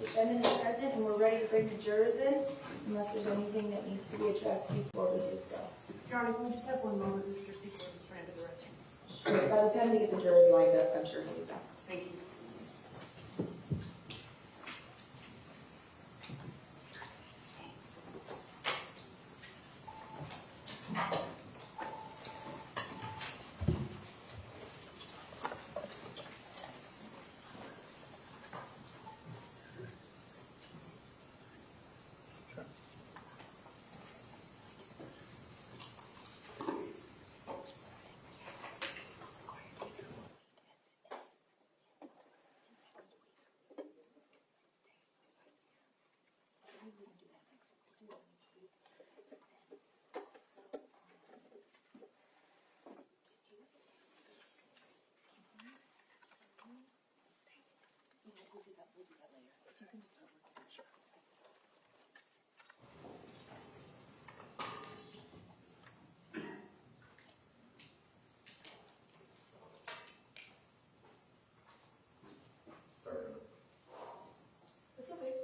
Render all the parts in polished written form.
defendant is present, and we're ready to bring the jurors in, unless there's anything that needs to be addressed before we do so. Your Honor, can we just have one moment? Mr. Secord just ran to the restroom. Sure. By the time we get the jurors lined up, I'm sure he'll be back. Thank you. It's okay.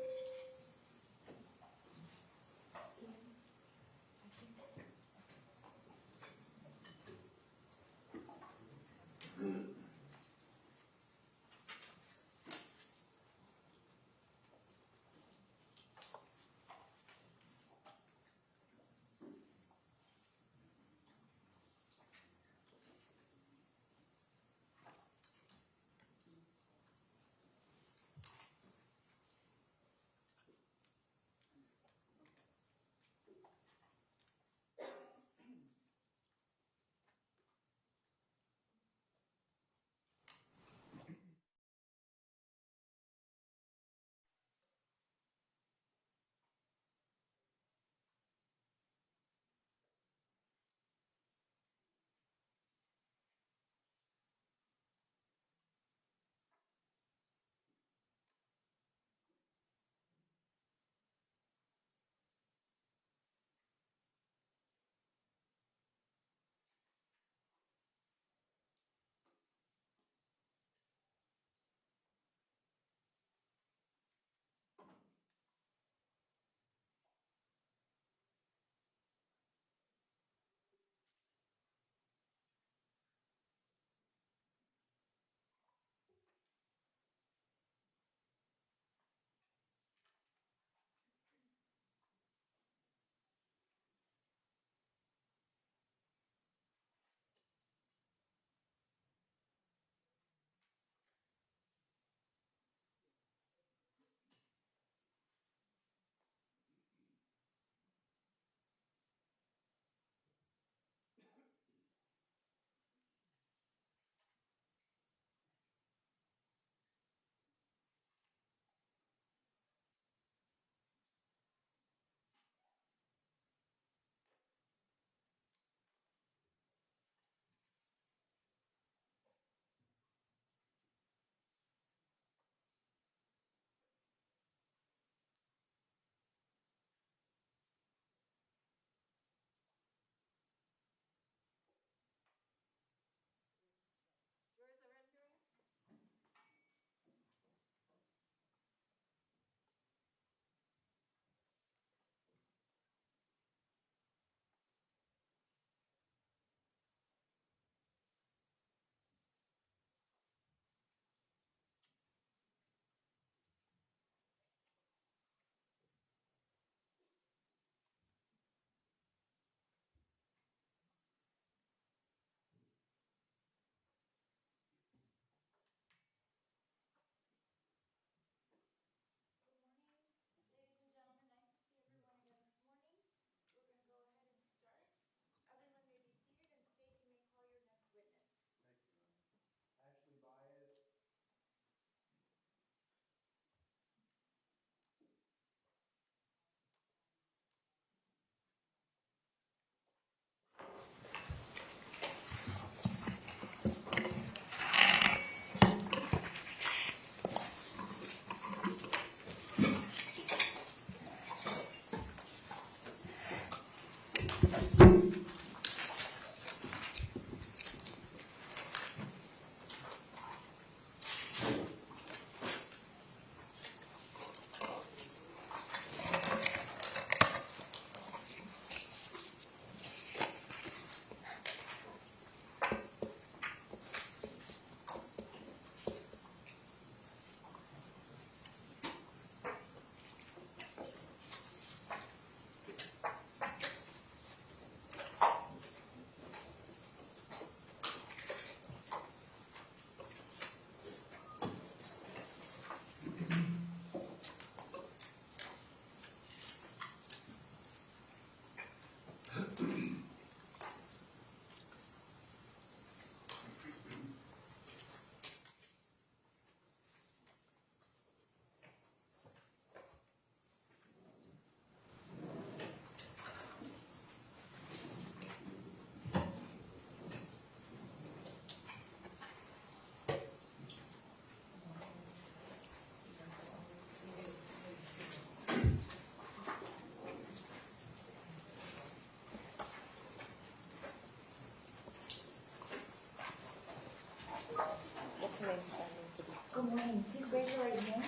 Please raise your right hand.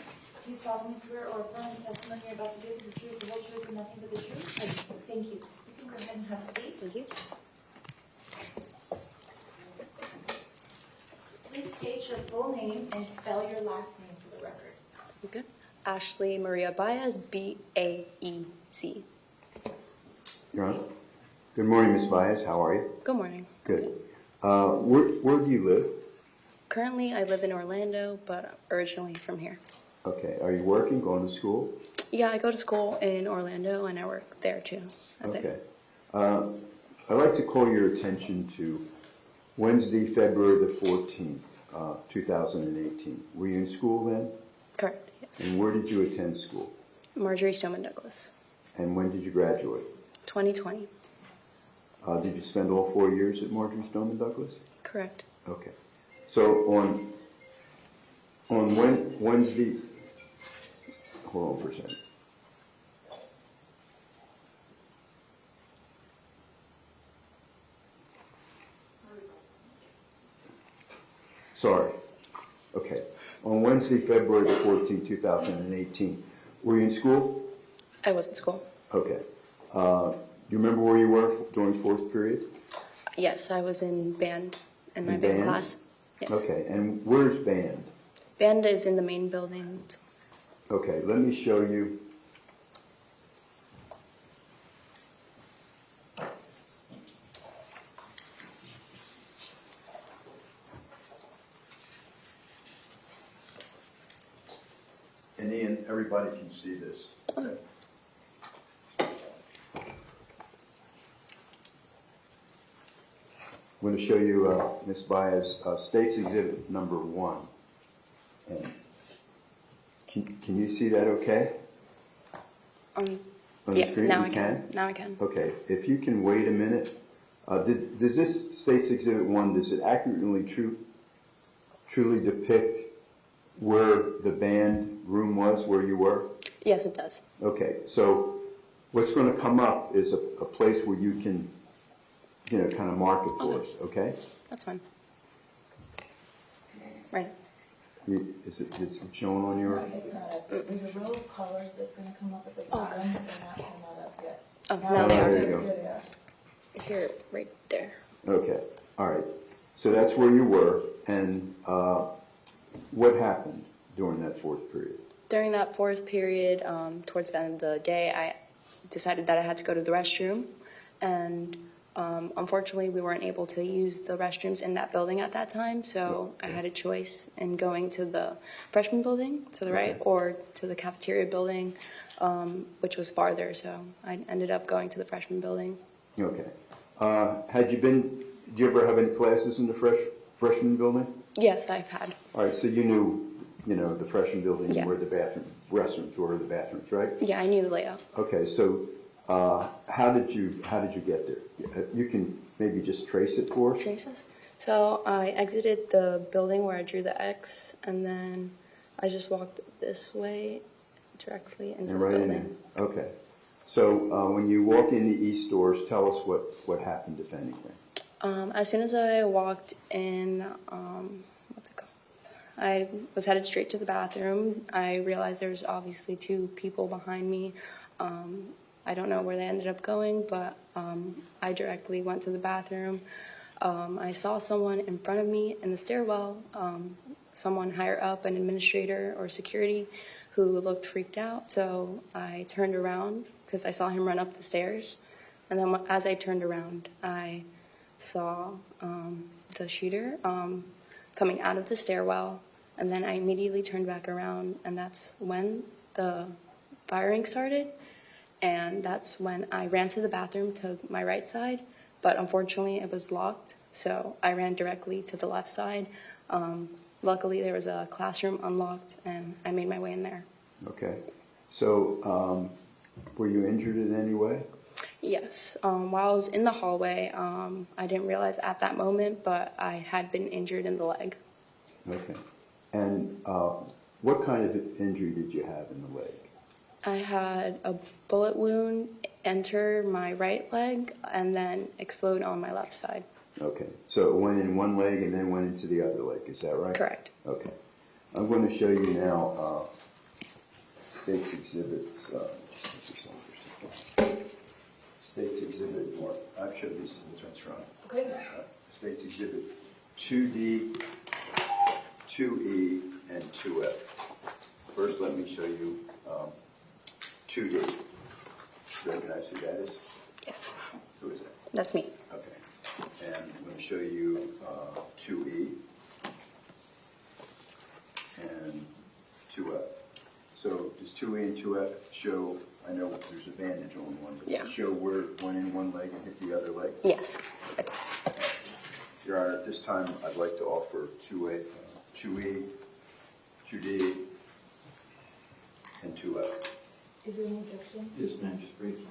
Do you solemnly swear or affirm the testimony you're about to give is the truth, the whole truth, and nothing but the truth? I do. Thank you. You can go ahead and have a seat. Thank you. Please state your full name and spell your last name for the record. Okay. Ashley Maria Baez, B-A-E-Z. Your Honor. Good morning, Ms. Baez. How are you? Good morning. Good. Where do you live? Currently, I live in Orlando, but originally from here. Okay. Are you working, going to school? Yeah, I go to school in Orlando, and I work there too. Okay. I'd like to call your attention to Wednesday, February the 14th, 2018. Were you in school then? Correct, yes. And where did you attend school? Marjory Stoneman Douglas. And when did you graduate? 2020. Did you spend all 4 years at Marjory Stoneman Douglas? Correct. Okay. So on Wednesday, hold on for a second. Sorry. Okay. On Wednesday, February the 14th, 2018, were you in school? I was in school. Okay. Do you remember where you were during fourth period? Yes, I was in band, in my In band band? class. Yes. Okay. And where's band? Band is in the main building. Okay. Let me show you. And Ian, everybody can see this. Okay. I'm going to show you, Ms. Baez, State's Exhibit number 1. And can you see that okay? On the Yes, screen? now You I can. Now I can. Okay, if you can wait a minute. Does this State's Exhibit 1, does it accurately truly depict where the band room was, where you were? Yes, it does. Okay, so what's going to come up is a place where you can, kind of mark it for us, okay? That's fine. Right. Is it shown on your? It's not. There's a row of colors that's going to come up at the bottom, and not come up yet. Oh, Now now Oh, they there are. you go. There they are. Here, right there. Okay, all right. So that's where you were, and what happened during that fourth period? During that fourth period, towards the end of the day, I decided that I had to go to the restroom, and unfortunately, we weren't able to use the restrooms in that building at that time, so I had a choice in going to the freshman building to the right or to the cafeteria building, which was farther, so I ended up going to the freshman building. Okay. Did you ever have any classes in the freshman building? Yes, I've had. All right, so you knew, the freshman building, Yeah. where the restrooms were, the bathrooms, right? Yeah, I knew the layout. Okay, so how did you get there? You can maybe just trace it for us? Traces? So I exited the building where I drew the X, and then I just walked this way directly into And the right in building. there. Okay. So when you walk in the east doors, tell us what happened, if anything. As soon as I walked in, what's it called? I was headed straight to the bathroom. I realized there was obviously 2 people behind me. I don't know where they ended up going, but I directly went to the bathroom. I saw someone in front of me in the stairwell, someone higher up, an administrator or security, who looked freaked out. So I turned around because I saw him run up the stairs. And then as I turned around, I saw the shooter coming out of the stairwell. And then I immediately turned back around, and that's when the firing started. And that's when I ran to the bathroom to my right side, but unfortunately it was locked, so I ran directly to the left side. Luckily there was a classroom unlocked, and I made my way in there. Okay. So were you injured in any way? Yes. While I was in the hallway, I didn't realize at that moment, but I had been injured in the leg. Okay. And what kind of injury did you have in the leg? I had a bullet wound enter my right leg and then explode on my left side. Okay. So it went in one leg and then went into the other leg. Is that right? Correct. Okay. I'm going to show you now State's Exhibits. State's Exhibit 1. I've showed these to the judge, Ron. Okay. State's Exhibit 2D, 2E, and 2F. First, let me show you 2D. Do you recognize who that is? Yes. Who is that? That's me. Okay. And I'm going to show you 2E and 2F. So does 2E and 2F show, I know there's a bandage on one, but Yeah. does it show where one in one leg and hit the other leg? Yes, it does. Your Honor, at this time, I'd like to offer 2A, 2E, 2D, and 2F. Is there any objection? Yes, ma'am, just briefly.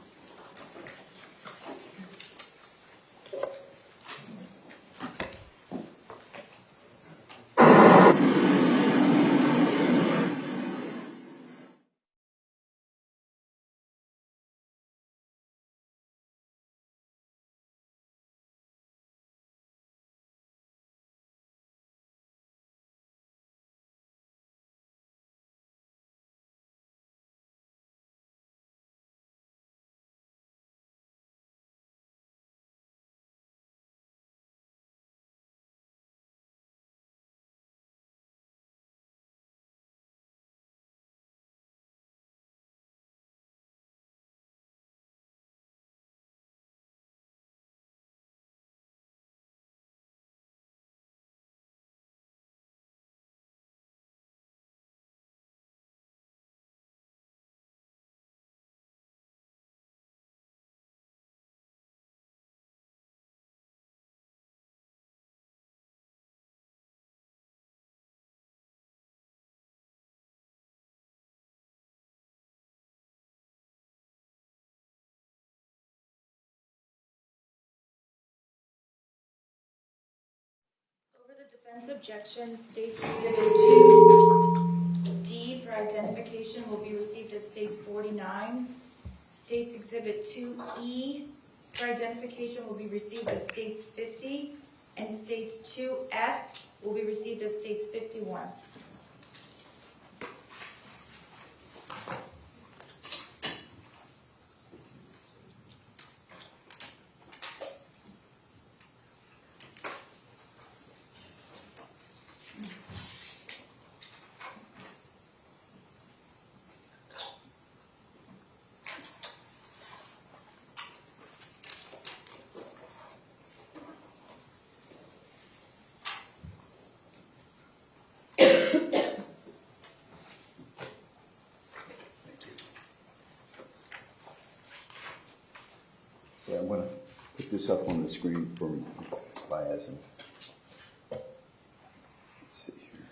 Over the defense objection, State's Exhibit 2D for identification will be received as State's 49. State's Exhibit 2E for identification will be received as State's 50. And State's 2F will be received as State's 51. Yeah, I'm going to put this up on the screen for Baez. Let's see here.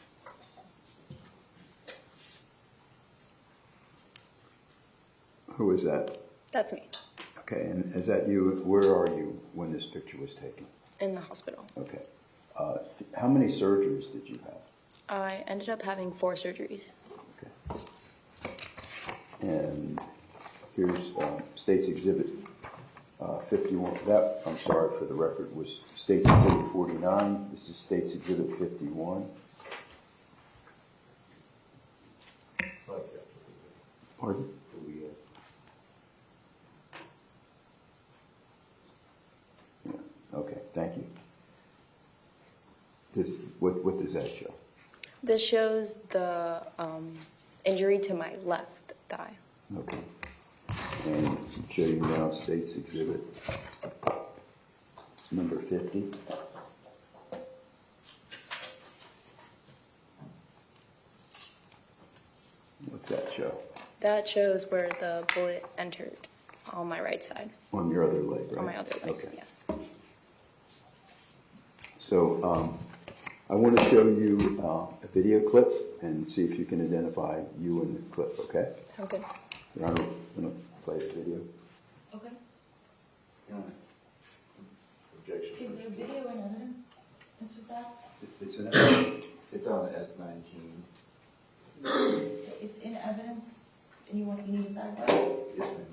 Who is that? That's me. Okay, and is that you? Where are you when this picture was taken? In the hospital. Okay. How many surgeries did you have? I ended up having 4 surgeries. Okay. And here's State's Exhibit 51. That, I'm sorry for the record, was State's Exhibit 49. This is State's Exhibit 51. Pardon? Yeah. Okay, thank you. What does that show? This shows the injury to my left thigh. Okay. And show you now State's Exhibit number 50. What's that show? That shows where the bullet entered on my right side. On your other leg, right? On my other leg, okay. yes. So I want to show you a video clip and see if you can identify you in the clip, okay? Sound good. Your Honor, I'm going to play the video. Okay. Objection. Is there video and evidence, Mr. Sachs? It's an evidence. It's on S19. It's in evidence, and you need a sidebar? Yes, ma'am.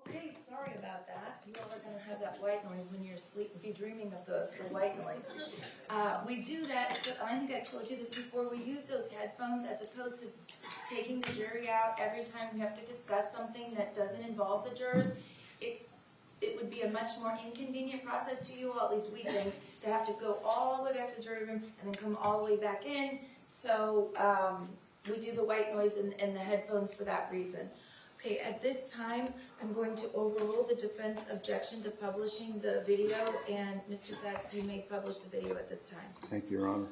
Okay, sorry about that. You all are gonna have that white noise when you're asleep, be dreaming of the white noise. We do that, so I think I told you this before, we use those headphones as opposed to taking the jury out every time we have to discuss something that doesn't involve the jurors. It would be a much more inconvenient process to you all, at least we think, to have to go all the way back to the jury room and then come all the way back in. So we do the white noise and the headphones for that reason. Okay, at this time, I'm going to overrule the defense objection to publishing the video, and Mr. Sachs, you may publish the video at this time. Thank you, Your Honor.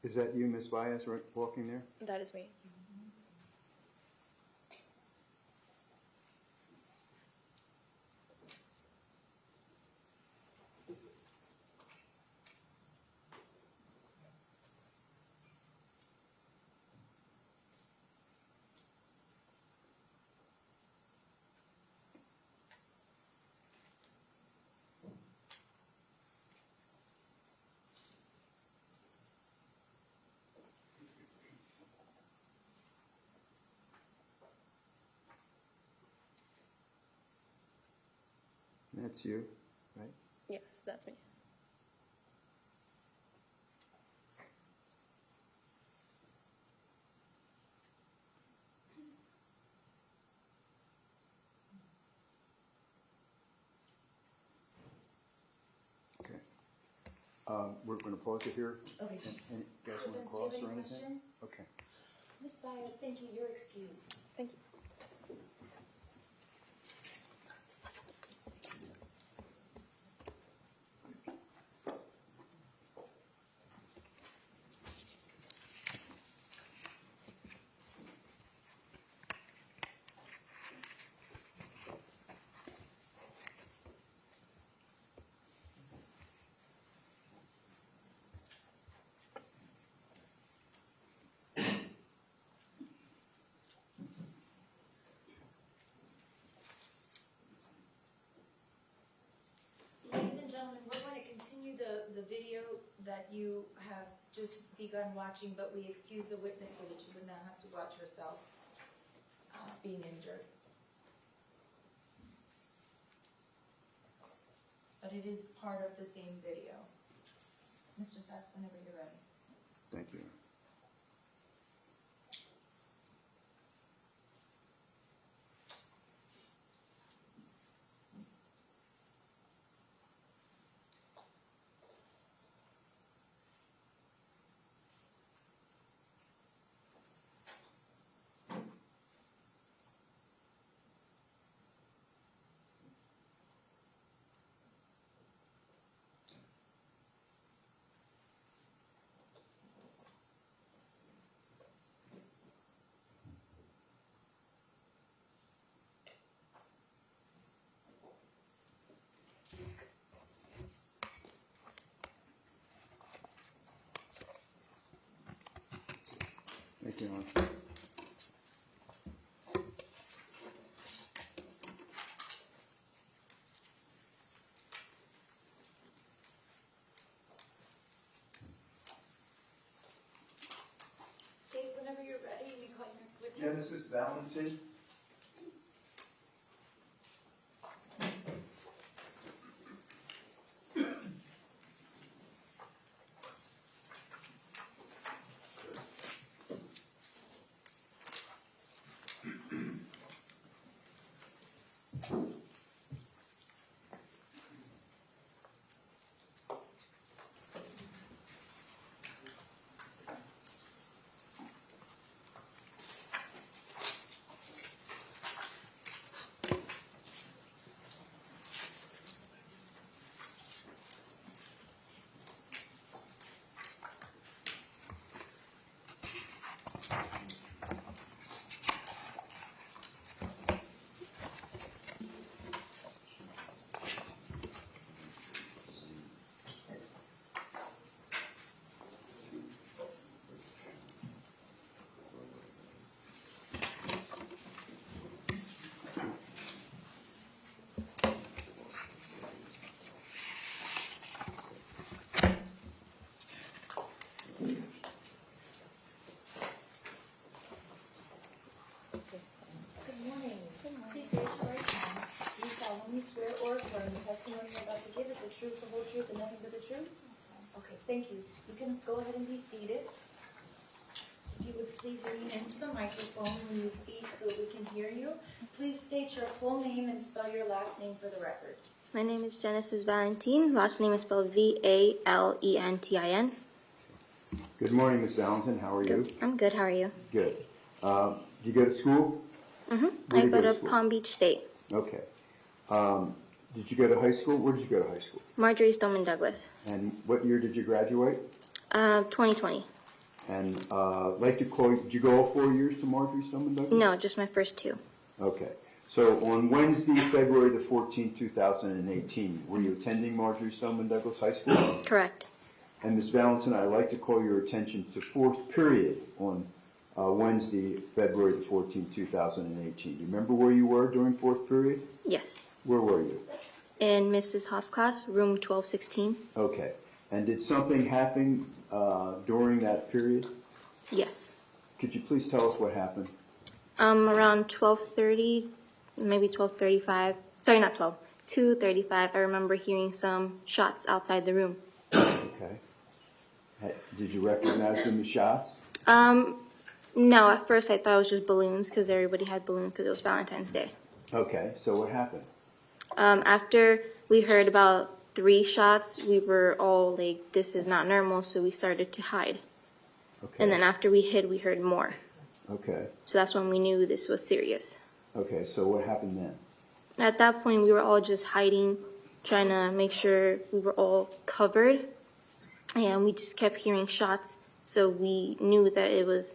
Is that you, Miss Baez, walking there? That is me. That's you, right? Yes, that's me. Okay. We're going to pause it here. Okay. And you guys want to Do you cross have or any anything? questions? Okay. Ms. Baez, thank you, you're excused. Thank you. Ladies and gentlemen, we're going to continue the video that you have just begun watching, but we excuse the witness so that you would not have to watch herself being injured. But it is part of the same video. Mr. Sachs, whenever you're ready. Thank you. Thank you, Hon. State whenever you're ready, we call you next witness. Genesis Valentin. Good morning. Please raise your right hand. Do you solemnly swear or affirm the testimony you're about to give is the truth, the whole truth, and nothing but the truth? Okay, thank you. You can go ahead and be seated. If you would please lean into the microphone when you speak so that we can hear you. Please state your full name and spell your last name for the record. My name is Genesis Valentin. Last name is spelled Valentin. Good morning, Miss Valentin. How are you? I'm good. How are you? Good. You go to school? Mm-hmm. Where I do you go to school? Palm Beach State. Okay. Did you go to high school? Where did you go to high school? Marjory, Stoneman, Douglas. And what year did you graduate? 2020. And like to call, did you go all 4 years to Marjory Stoneman Douglas? No, just my first 2. Okay. So on Wednesday, February the 14th, 2018, were you attending Marjory Stoneman Douglas High School? Correct. And Ms. Valentine, I'd like to call your attention to fourth period on Wednesday, February the 14th, 2018. Do you remember where you were during fourth period? Yes. Where were you? In Mrs. Haas' class, room 1216. Okay. And did something happen during that period? Yes. Could you please tell us what happened? Around 12:30, maybe 12:35. Sorry, not 12. 2:35. I remember hearing some shots outside the room. Okay. Did you recognize them as shots? No, at first I thought it was just balloons because everybody had balloons because it was Valentine's Day. Okay. So what happened? After we heard about 3 shots, we were all like, this is not normal, so we started to hide. Okay. And then after we hid, we heard more. Okay. So that's when we knew this was serious. Okay. So what happened then? At that point, we were all just hiding, trying to make sure we were all covered. And we just kept hearing shots, so we knew that it was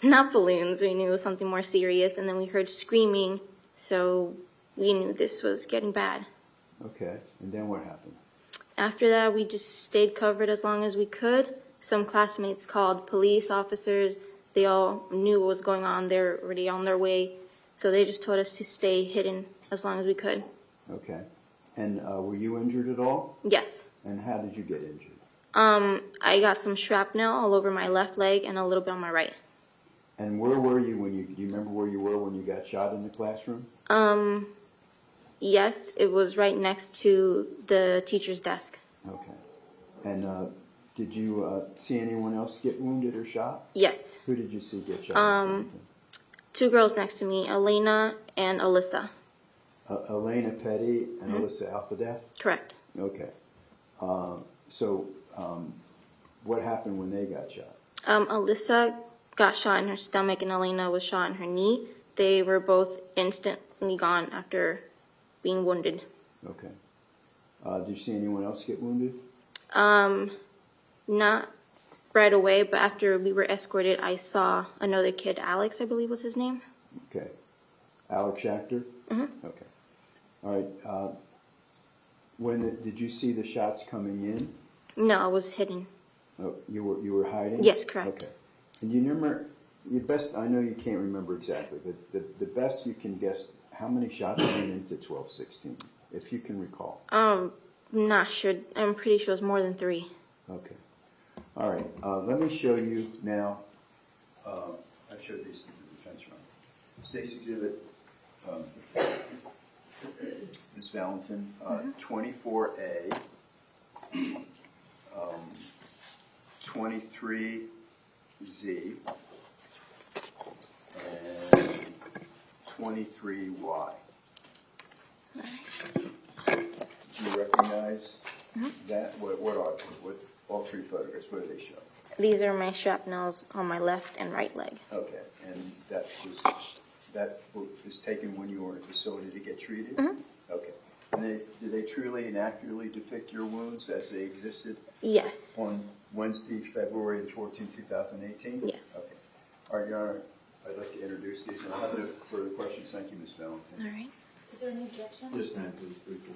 not balloons. We knew it was something more serious. And then we heard screaming, so we knew this was getting bad. Okay. And then what happened? After that, we just stayed covered as long as we could. Some classmates called police officers. They all knew what was going on. They were already on their way. So they just told us to stay hidden as long as we could. Okay. And were you injured at all? Yes. And how did you get injured? I got some shrapnel all over my left leg and a little bit on my right. And where were you when do you remember where you were when you got shot in the classroom? Yes, it was right next to the teacher's desk. Okay. And did you see anyone else get wounded or shot? Yes. Who did you see get shot? 2 girls next to me, Elena and Alyssa. Elena Petty and Alyssa Alphadeath? Correct. Okay. So what happened when they got shot? Alyssa got shot in her stomach and Elena was shot in her knee. They were both instantly gone after being wounded. Okay. Did you see anyone else get wounded? Not right away, but after we were escorted, I saw another kid, Alex, I believe was his name. Okay. Alex Schachter? Mm-hmm. Okay. All right. Did you see the shots coming in? No, I was hidden. Oh, you were hiding? Yes, correct. Okay. And do you your best, I know you can't remember exactly, but the best you can guess, how many shots went into 12-16, if you can recall? Not sure. I'm pretty sure it's more than 3. Okay. All right. Let me show you now. I've showed these to the defense room. State's Exhibit, Ms. Valentin, 24A, 23Z, and 23Y. Do you recognize that? What are they? What, all 3 photographs, what do they show? These are my shrapnels on my left and right leg. Okay, and that was taken when you were in a facility to get treated? Okay. And did they truly and accurately depict your wounds as they existed Yes. on Wednesday, February the 14th, 2018? Yes. Okay. All right, Your Honor, I'd like to introduce these, and I'll have no further questions. Thank you, Ms. Valentin. All right. Is there any objection? Yes, ma'am, please, briefly.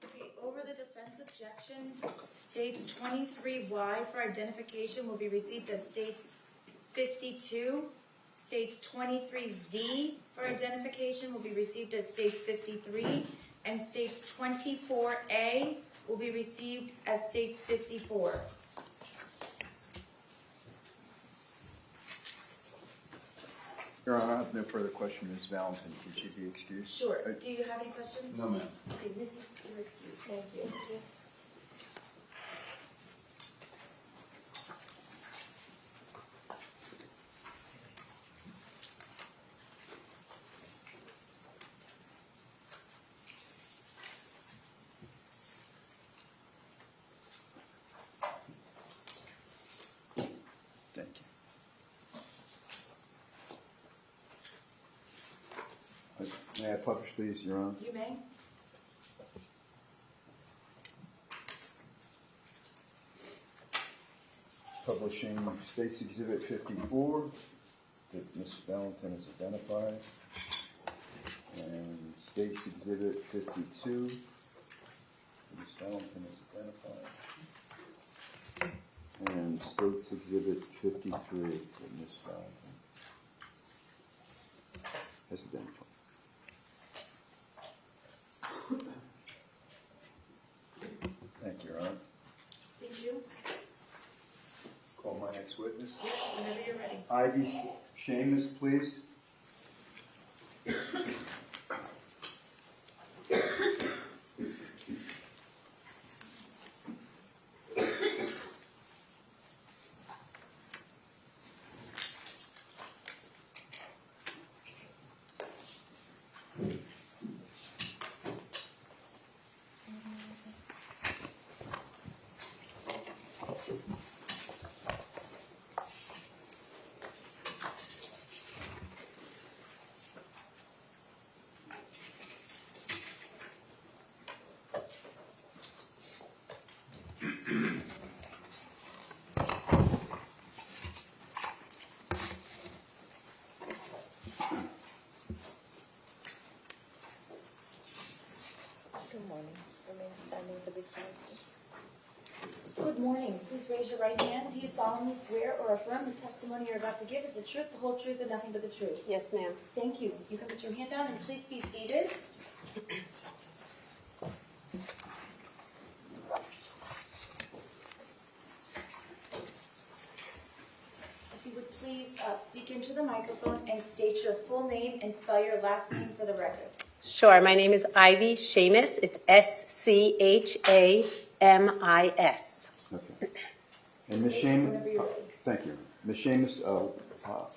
Okay, over the defense objection, states 23Y for identification will be received as states 52. States 23Z for identification will be received as states 53. And states 24A will be received as states 54. Your Honor, I have no further question. Ms. Valentin, can she be excused? Sure. Do you have any questions? No, ma'am. Okay, Mrs. You're excused. Thank you. Thank you. Thank you. May I publish these, Your Honor? You may. Publishing State's Exhibit 54, that Ms. Valentin is identified, and State's Exhibit 52, Ms. Valentin is identified, and State's Exhibit 53, that Ms. Valentin is identified. Thank you, Your Honor. Thank you. Call my next witness. Yes, whenever you're ready. Ivy Schamis, please. Good morning. Please raise your right hand. Do you solemnly swear or affirm the testimony you're about to give is the truth, the whole truth, and nothing but the truth? Yes, ma'am. Thank you. You can put your hand down and please be seated. If you would please speak into the microphone and state your full name and spell your last name for the record. Sure. My name is Ivy Schamis. It's Schamis. Okay. And Ms. State Schamis, whenever you're ready. thank you. Ms. Schamis,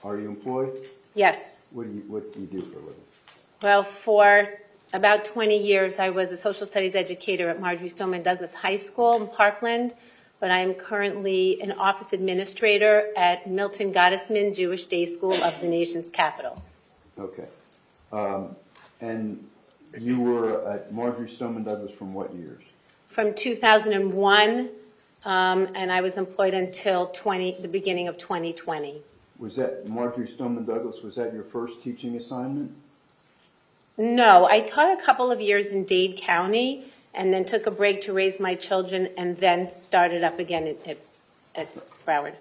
are you employed? Yes. What do you do for a living? Well, for about 20 years, I was a social studies educator at Marjory Stoneman Douglas High School in Parkland, but I am currently an office administrator at Milton Gottesman Jewish Day School of the nation's capital. Okay. And you were at Marjory Stoneman Douglas from what years? From 2001, and I was employed until the beginning of 2020. Was that Marjory Stoneman Douglas, was that your first teaching assignment? No, I taught a couple of years in Dade County and then took a break to raise my children and then started up again at Broward.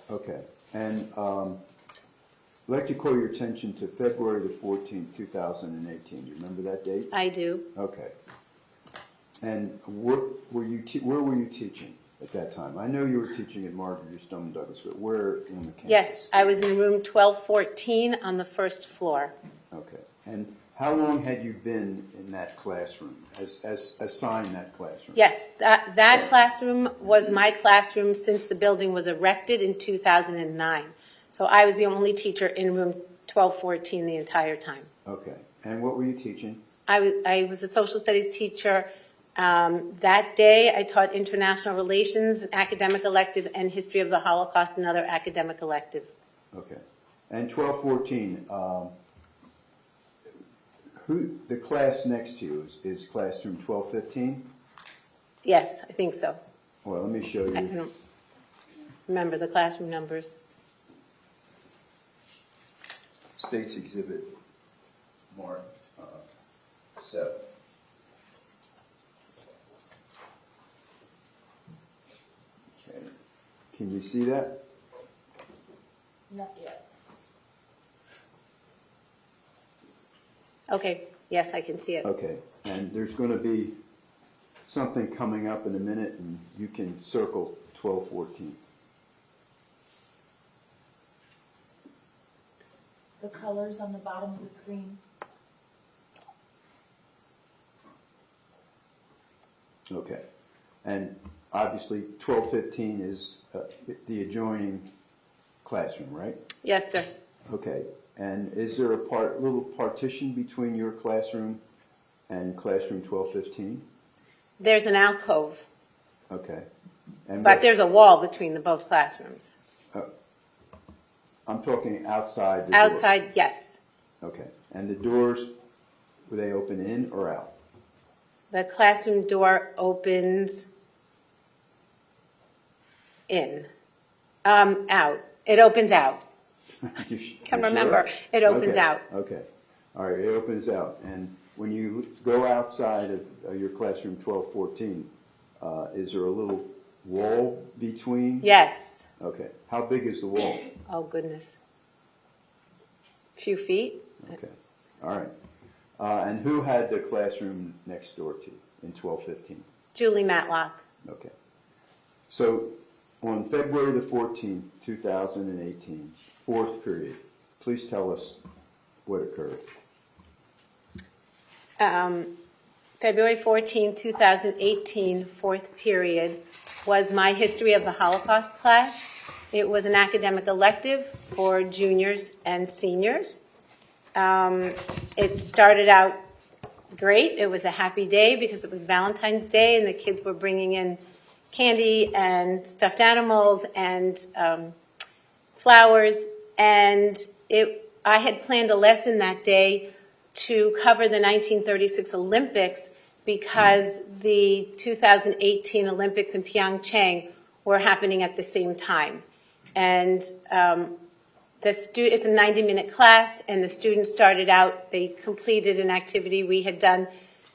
Okay. And I'd like to call your attention to February the 14th, 2018. Do you remember that date? I do. Okay. And where were you teaching at that time? I know you were teaching at Marjory Stoneman Douglas, but where in the campus? Yes, I was in room 1214 on the first floor. Okay. And how long had you been in that classroom, as assigned that classroom? Yes, that classroom was my classroom since the building was erected in 2009. So I was the only teacher in room 1214 the entire time. Okay. And what were you teaching? I was a social studies teacher. That day I taught international relations, academic elective, and history of the Holocaust, another academic elective. Okay. And 1214, the class next to you is classroom 1215? Yes, I think so. Well, let me show I you. don't remember the classroom numbers. State's Exhibit Mark 7. Okay. Can you see that? Not yet. Okay, yes, I can see it. Okay. And there's going to be something coming up in a minute, and you can circle 1214. The colors on the bottom of the screen. Okay. And obviously 1215 is the adjoining classroom, right? Yes, sir. Okay. And is there a little partition between your classroom and classroom 1215? There's an alcove, Okay. And but there's a wall between both classrooms. I'm talking outside the door. Outside, yes. Okay. And the doors, were they open in or out? The classroom door opens in. Out. It opens out. You Can sure? remember. It opens Okay. out. Okay. All right. It opens out. And when you go outside of your classroom 1214, is there a little wall between? Yes. Okay. How big is the wall? Oh, goodness. Few feet. Okay. All right. And who had the classroom next door to you in 1215? Julie Matlock. Okay. So on February the 14th, 2018, fourth period, please tell us what occurred. February 14, 2018, fourth period, was my History of the Holocaust class. It was an academic elective for juniors and seniors. It started out great. It was a happy day because it was Valentine's Day and the kids were bringing in candy and stuffed animals and flowers. And I had planned a lesson that day to cover the 1936 Olympics because the 2018 Olympics in Pyeongchang were happening at the same time. And it's a 90-minute class, and the students started out, they completed an activity we had done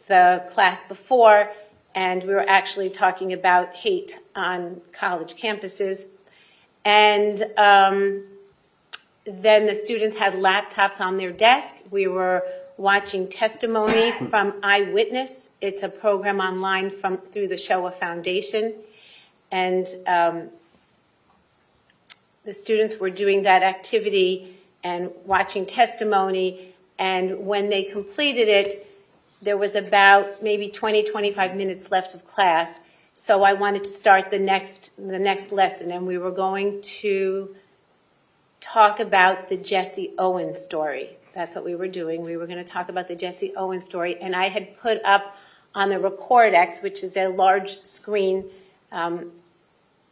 the class before, and we were actually talking about hate on college campuses. And then the students had laptops on their desk. We were watching testimony from Eyewitness. It's a program online through the Shoah Foundation. And the students were doing that activity and watching testimony. And when they completed it, there was about maybe 20, 25 minutes left of class. So I wanted to start the next lesson, and we were going to talk about the Jesse Owens story. That's what we were doing. We were going to talk about the Jesse Owens story, and I had put up on the Recordex, which is a large screen,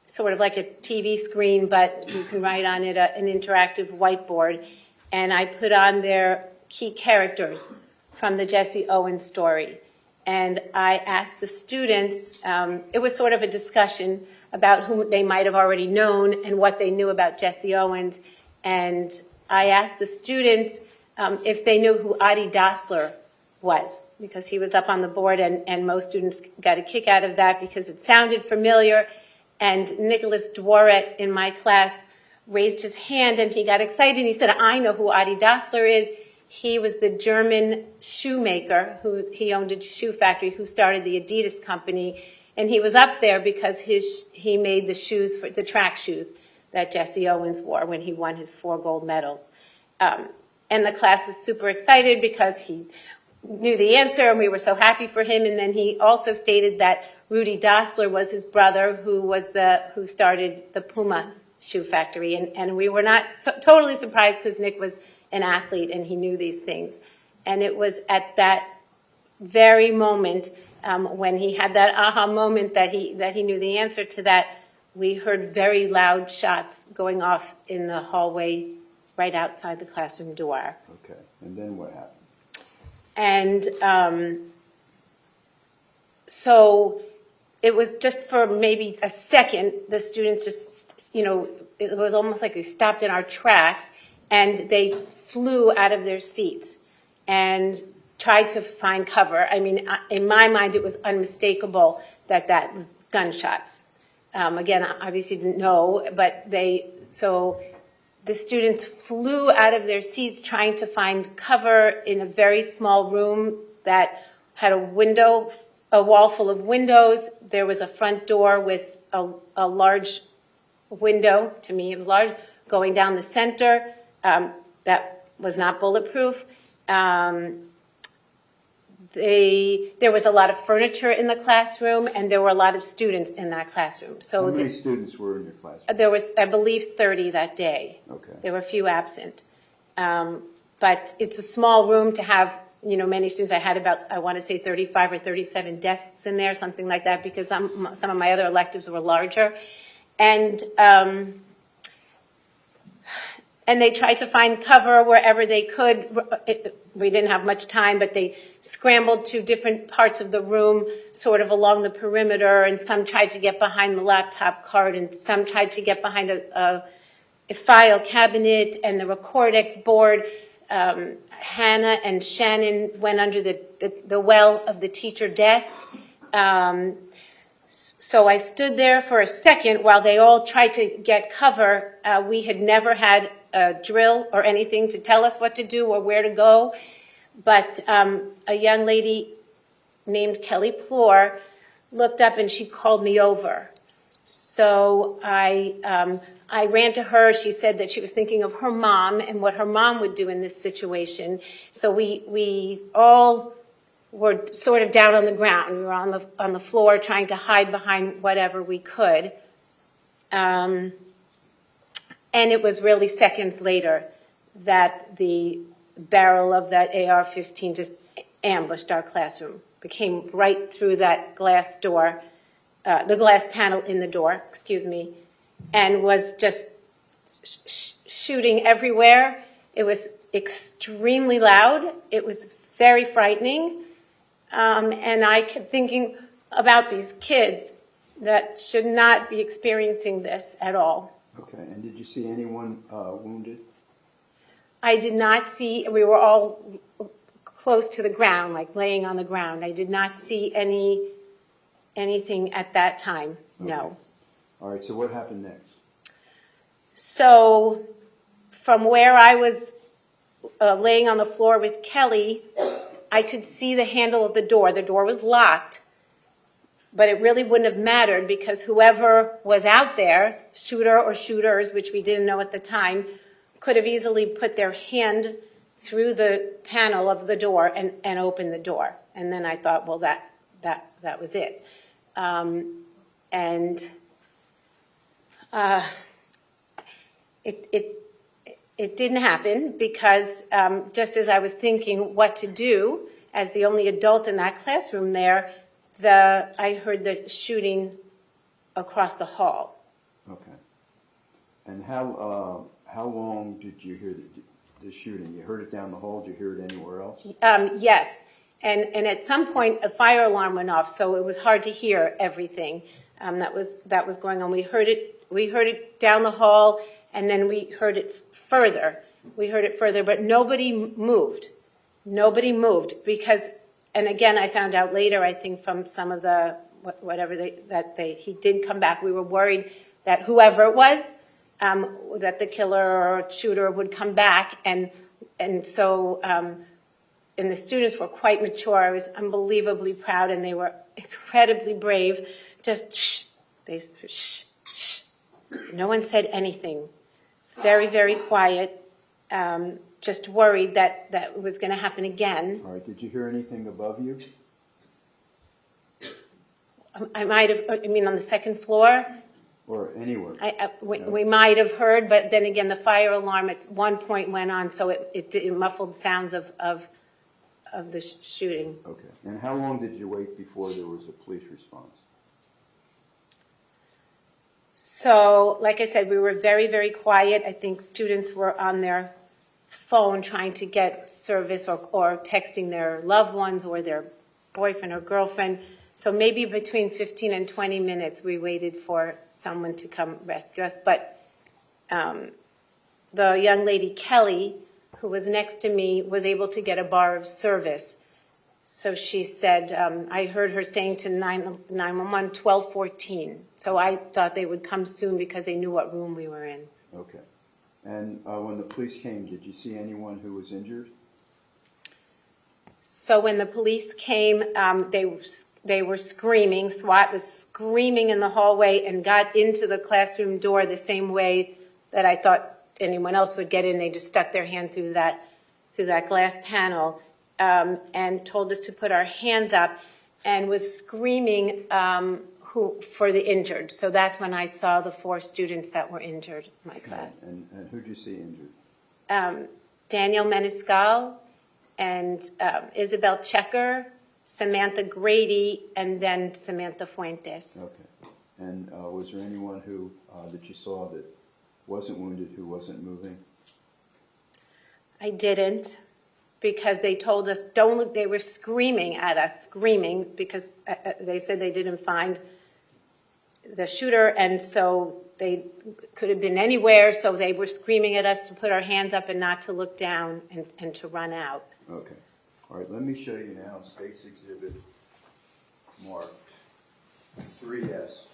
sort of like a TV screen, but you can write on it an interactive whiteboard, and I put on there key characters from the Jesse Owens story. And I asked the students, it was sort of a discussion about whom they might have already known and what they knew about Jesse Owens. And I asked the students if they knew who Adi Dassler was, because he was up on the board, and most students got a kick out of that because it sounded familiar. And Nicholas Dworet in my class raised his hand and he got excited. He said, I know who Adi Dassler is. He was the German shoemaker he owned a shoe factory who started the Adidas company, and he was up there because he made the shoes the track shoes that Jesse Owens wore when he won his 4 gold medals. And the class was super excited because he knew the answer, and we were so happy for him. And then he also stated that Rudy Dassler was his brother, who started the Puma shoe factory, and we were not totally surprised because Nick was an athlete and he knew these things. And it was at that very moment when he had that aha moment that he knew the answer to that, we heard very loud shots going off in the hallway right outside the classroom door. Okay, and then what happened? And so it was just for maybe a second, the students just, it was almost like we stopped in our tracks, and they flew out of their seats and tried to find cover. I mean, in my mind, it was unmistakable that was gunshots. Again, I obviously didn't know, but so the students flew out of their seats trying to find cover in a very small room that had a wall full of windows. There was a front door with a large window, to me it was large, going down the center. That was not bulletproof. There was a lot of furniture in the classroom, and there were a lot of students in that classroom. So how many students were in your classroom? There was, I believe, 30 that day. Okay. There were a few absent. But it's a small room to have, many students. I had about, I want to say 35 or 37 desks in there, something like that, because some of my other electives were larger. And they tried to find cover wherever they could. We didn't have much time, but they scrambled to different parts of the room, sort of along the perimeter, and some tried to get behind the laptop cart, and some tried to get behind a file cabinet and the Recordex board. Hannah and Shannon went under the well of the teacher desk. So I stood there for a second while they all tried to get cover. We had never had a drill or anything to tell us what to do or where to go. But a young lady named Kelly Plore looked up and she called me over. So I ran to her. She said that she was thinking of her mom and what her mom would do in this situation. So we all were sort of down on the ground. We were on the floor trying to hide behind whatever we could. And it was really seconds later that the barrel of that AR-15 just ambushed our classroom. It came right through that glass door, the glass panel in the door, and was just shooting everywhere. It was extremely loud. It was very frightening. And I kept thinking about these kids that should not be experiencing this at all. Okay, and did you see anyone wounded? I did not see, we were all close to the ground, like laying on the ground. I did not see any anything at that time, no. All right, so what happened next? So from where I was laying on the floor with Kelly, I could see the handle of the door. The door was locked, but it really wouldn't have mattered because whoever was out there, shooter or shooters, which we didn't know at the time, could have easily put their hand through the panel of the door and opened the door. And then I thought, well, that was it. It didn't happen because just as I was thinking what to do, as the only adult in that classroom there, I heard the shooting across the hall. Okay. And how long did you hear the shooting? You heard it down the hall? Did you hear it anywhere else? Yes. And at some point a fire alarm went off, so it was hard to hear everything that was going on. We heard it down the hall, and then we heard it further. But nobody moved. Nobody moved because, and again, I found out later, I think from some of the he did come back. We were worried that whoever it was, that the killer or shooter would come back, and so. And the students were quite mature. I was unbelievably proud, and they were incredibly brave. Just shh. Shh, shh. No one said anything. Very, very quiet. Just worried that it was going to happen again. All right. Did you hear anything above you? I might have. I mean, on the second floor. Or anywhere? We might have heard, but then again, the fire alarm at one point went on, so it muffled sounds of the shooting. Okay. And how long did you wait before there was a police response? So, like I said, we were very, very quiet. I think students were on their phone trying to get service or texting their loved ones or their boyfriend or girlfriend. So maybe between 15 and 20 minutes we waited for someone to come rescue us. But the young lady, Kelly, who was next to me, was able to get a bar of service. So she said, I heard her saying to 911, 12:14. So I thought they would come soon because they knew what room we were in. Okay. And when the police came, did you see anyone who was injured? So when the police came, they were screaming. SWAT was screaming in the hallway and got into the classroom door the same way that I thought anyone else would get in. They just stuck their hand through that glass panel and told us to put our hands up and was screaming for the injured. So that's when I saw the 4 students that were injured in my class. And who did you see injured? Daniel Menescal and Isabel Checker, Samantha Grady, and then Samantha Fuentes. Okay. And was there anyone who that you saw that wasn't wounded, who wasn't moving? I didn't, because they told us, don't look. They were screaming at us, because they said they didn't find the shooter, and so they could have been anywhere, so they were screaming at us to put our hands up and not to look down and to run out. Okay. All right, let me show you now State's Exhibit marked 3S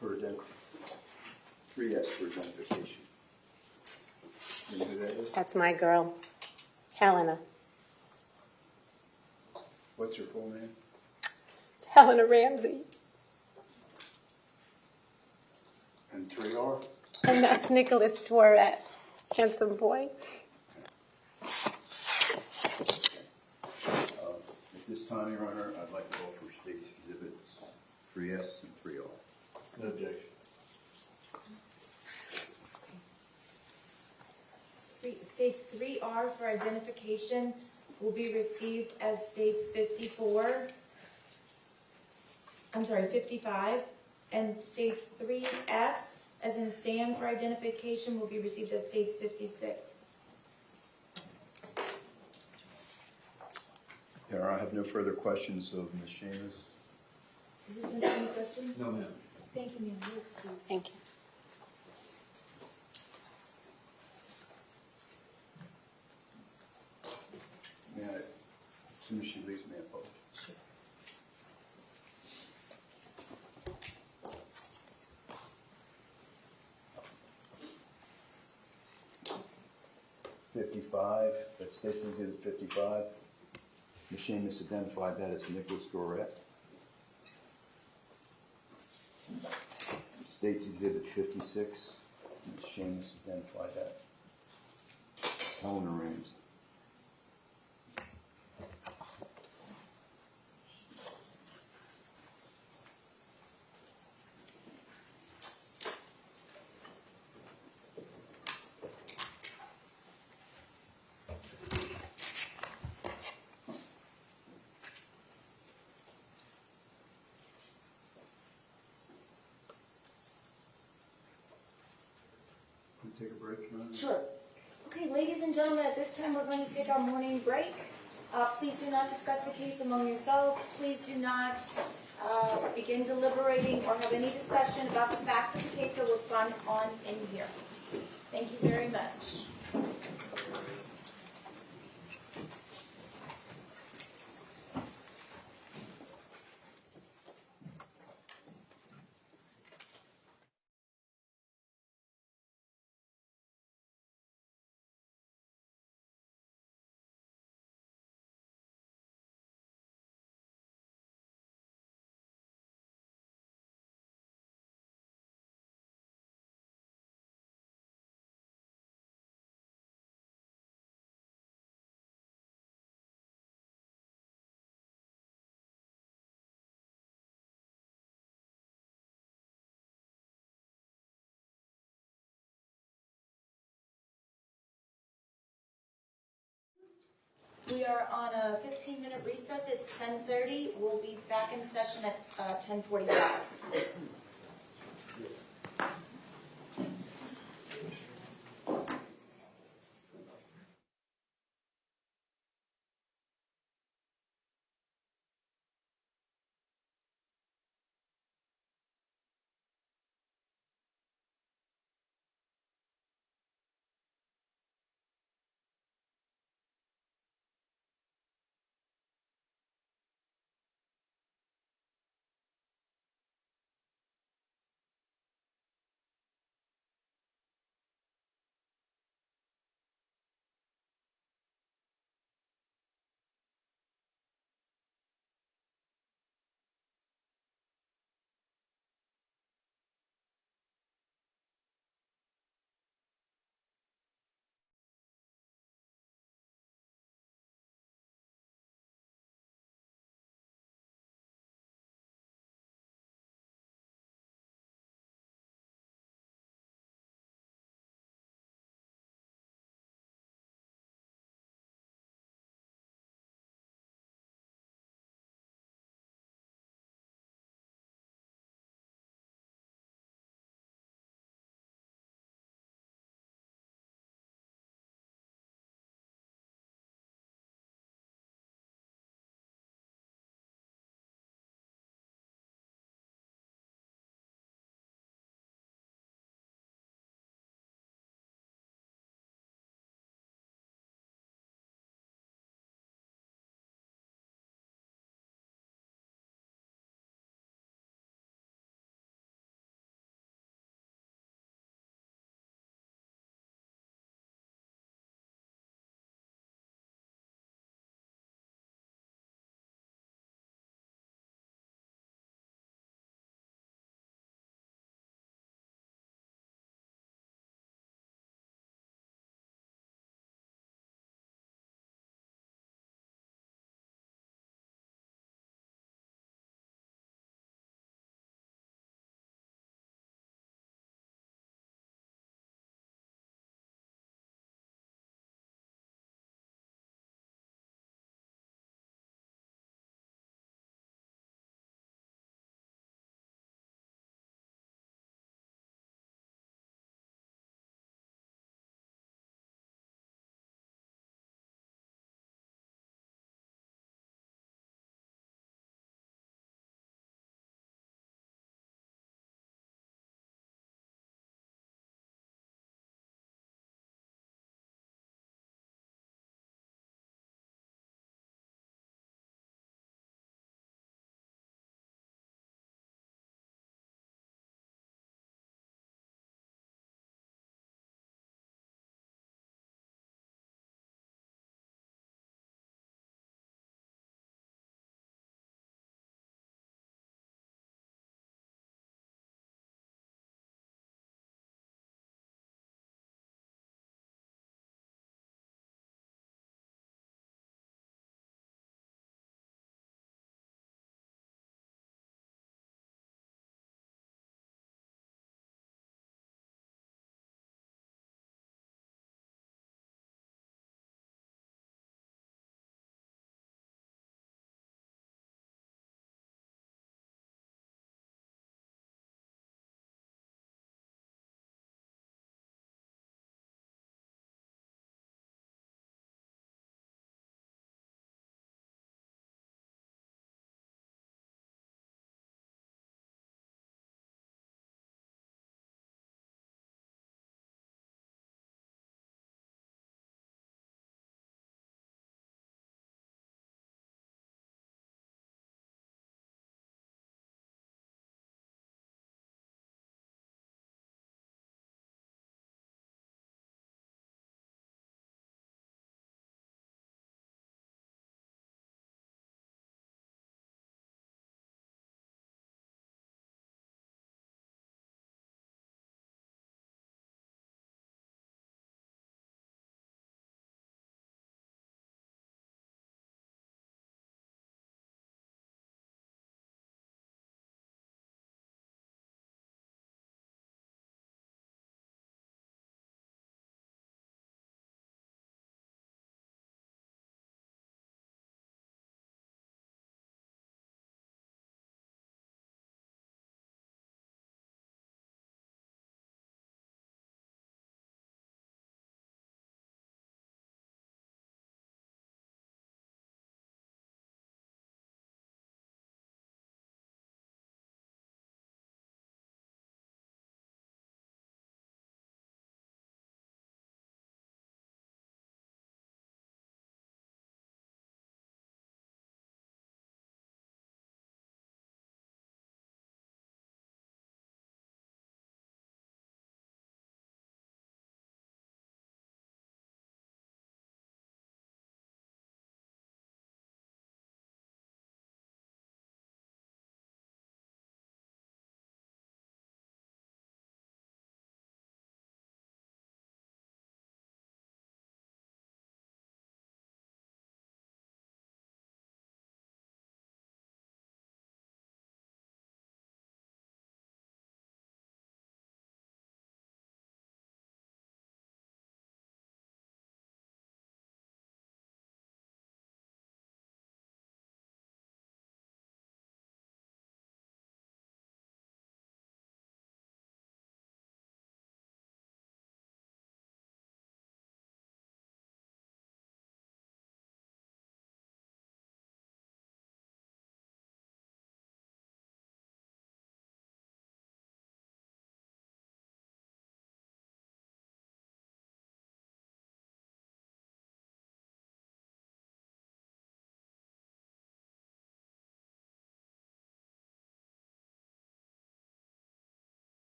for identification. You know who that is? That's my girl, Helena. What's her full name? Helena Ramsey. And 3R? And that's Nicholas Cruz, handsome boy. At this time, Your Honor, I'd like to offer State's Exhibits 3S and 3R. No objection. States 3R for identification will be received as States 55, and States 3S, as in Sam, for identification will be received as States 56. Your Honor, I have no further questions of Ms. Schamis. Does anyone have any questions? No, ma'am. Thank you, ma'am. You're excused. Thank you. May I, as soon as she leaves, may I apologize? Sure. 55, that's State's Exhibit 55. Ms. Schamis identified that as Nikolas Cruz. State's Exhibit 56, Ms. Schamis identified that. Helena Ramsey. Take a break, Your Honor? Sure. Okay, ladies and gentlemen, at this time, we're going to take our morning break. Please do not discuss the case among yourselves. Please do not begin deliberating or have any discussion about the facts of the case or what's gone on in here. Thank you very much. We are on a 15-minute recess. It's 10:30. We'll be back in session at 10:45.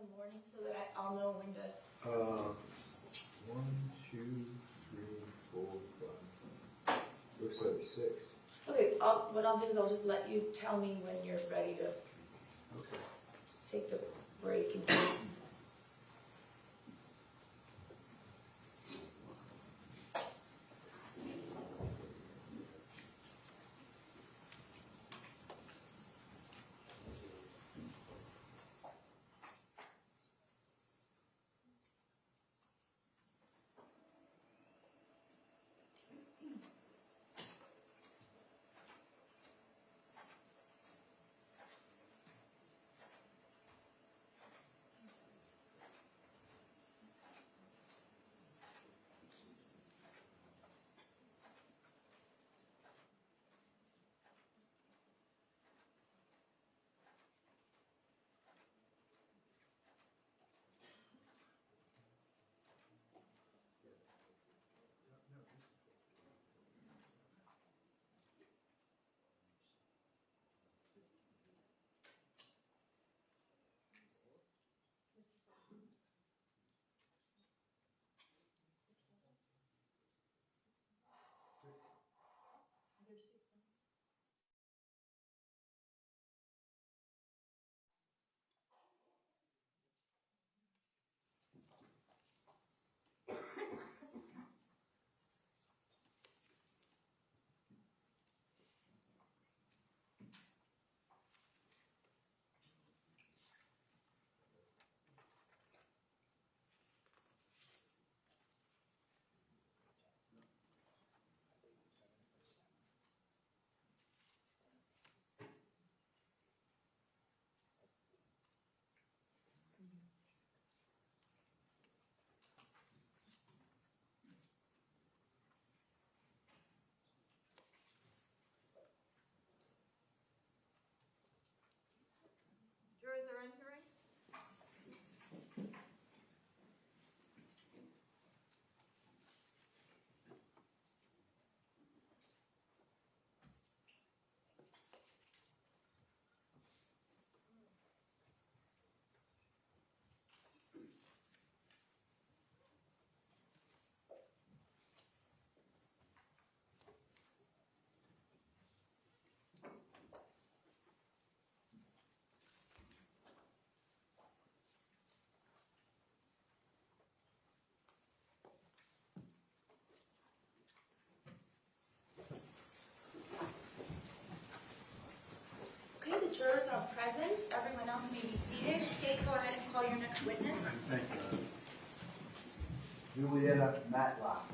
the morning so that I'll know when to? 1, 2, 3, 4, 5. Looks like 6. Okay, what I'll do is I'll just let you tell me when you're ready to Okay. take the break in case. Jurors are entering. Okay, the jurors are present. Everyone else may be seated. State, go ahead and call your next witness. Thank you. Joletta Matlock.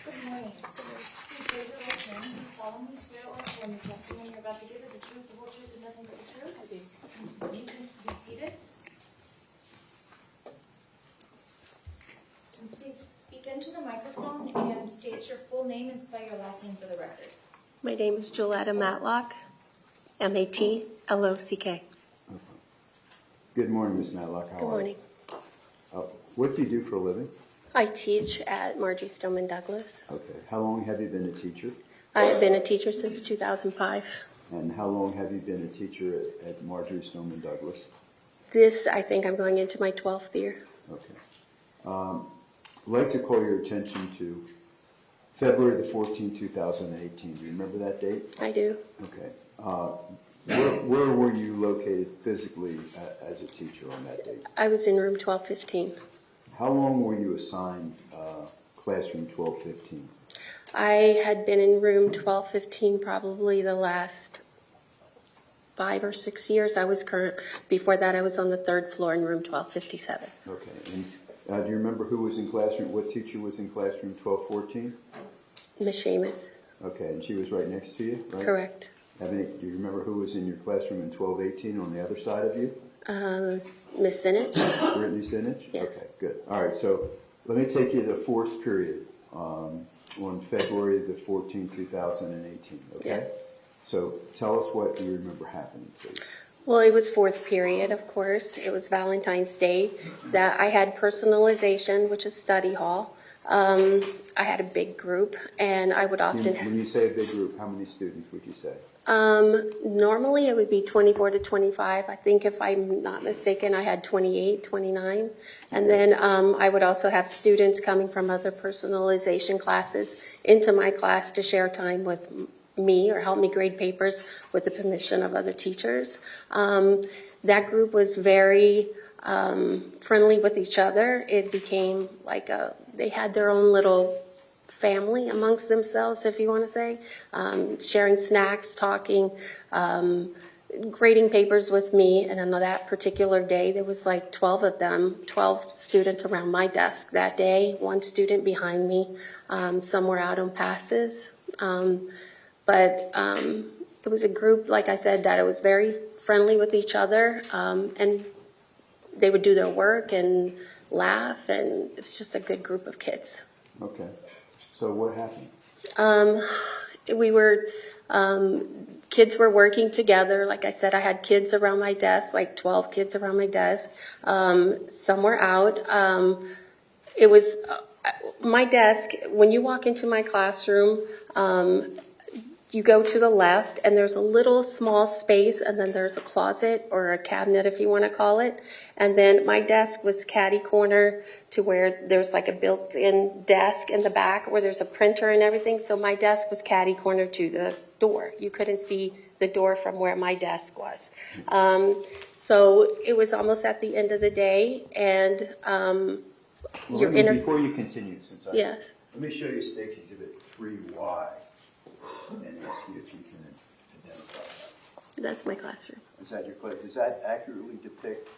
Good morning. Please raise your right hand. You solemnly swear or affirm the testimony you're about to give is the truth, the whole truth, and nothing but the truth? I do. You can be seated. And please speak into the microphone and state your full name and spell your last name for the record. My name is Joletta Matlock, Matlock. Good morning, Ms. Matlock. How Good are you? morning. What do you do for a living? I teach at Marjory Stoneman Douglas. Okay. How long have you been a teacher? I have been a teacher since 2005. And how long have you been a teacher at Marjory Stoneman Douglas? This, I think I'm going into my 12th year. Okay. I'd like to call your attention to February the 14th, 2018. Do you remember that date? I do. Okay. Where were you located physically as a teacher on that date? I was in room 1215. How long were you assigned classroom 1215? I had been in room 1215 probably the last 5 or 6 years. Before that, I was on the 3rd floor in room 1257. Okay. And do you remember who was in classroom? What teacher was in classroom 1214? Miss Schamis. Okay, and she was right next to you, right? Correct. Do you remember who was in your classroom in 1218 on the other side of you? Miss Sinich. Brittany Sinich? Yes. Okay, good. All right, so let me take you to the 4th period on February the 14th, 2018, okay? Yeah. So tell us what you remember happening, please. Well, it was 4th period, of course. It was Valentine's Day. That I had personalization, which is study hall. I had a big group, and I would often... When you say a big group, how many students would you say? Normally it would be 24 to 25. I think if I'm not mistaken, I had 28, 29. And then I would also have students coming from other personalization classes into my class to share time with me or help me grade papers with the permission of other teachers. That group was very friendly with each other. It became like they had their own little family amongst themselves, if you want to say, sharing snacks, talking, grading papers with me. And on that particular day, there was like 12 of them, 12 students around my desk that day, 1 student behind me, some were out on passes. But it was a group, like I said, that it was very friendly with each other, and they would do their work and laugh, and it was just a good group of kids. Okay. So what happened? Kids were working together. Like I said, I had kids around my desk, like 12 kids around my desk. Some were out. It was my desk. When you walk into my classroom, you go to the left, and there's a little small space, and then there's a closet or a cabinet, if you want to call it. And then my desk was catty corner to where there's like a built-in desk in the back where there's a printer and everything. So my desk was catty corner to the door. You couldn't see the door from where my desk was. So it was almost at the end of the day, and Before you continue, Yes. let me show you State's Exhibit 3Y and ask you if you can identify that. That's my classroom. Is that your class? Does that accurately depict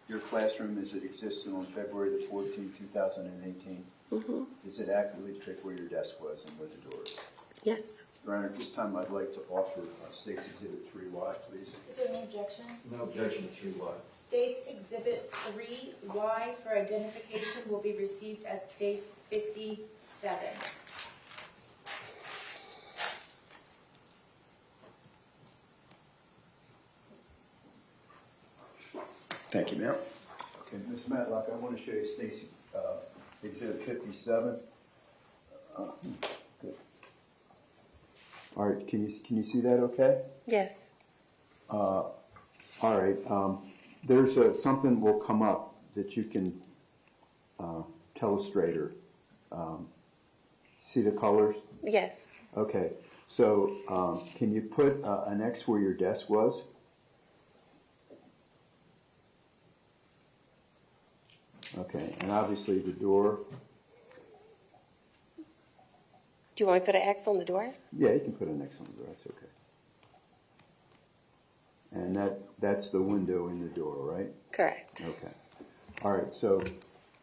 your classroom as it existed on February the 14th, 2018? Mm-hmm. Does it accurately depict where your desk was and where the door is? Yes. Your Honor, at this time I'd like to offer State's Exhibit 3Y, please. Is there any objection? No objection to 3Y. States Exhibit 3Y for identification will be received as States 57. Thank you, ma'am. Okay, Ms. Matlock, I want to show you State's Exhibit 57. Good. All right, can you see that okay? Yes. All right, there's something will come up that you can telestrator. See the colors? Yes. Okay, so can you put an X where your desk was? Okay, and obviously the door. Do you want me to put an X on the door? Yeah, you can put an X on the door, that's okay. And that's the window in the door, right? Correct. Okay. All right, so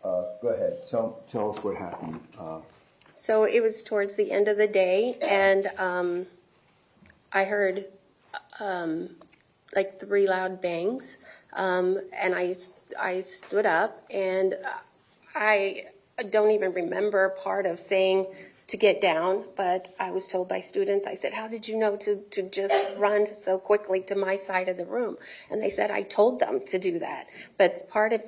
go ahead. Tell us what happened. So it was towards the end of the day, and I heard like 3 loud bangs, and I stood up, and I don't even remember part of saying to get down, but I was told by students, I said, how did you know to just run so quickly to my side of the room? And they said, I told them to do that. But part of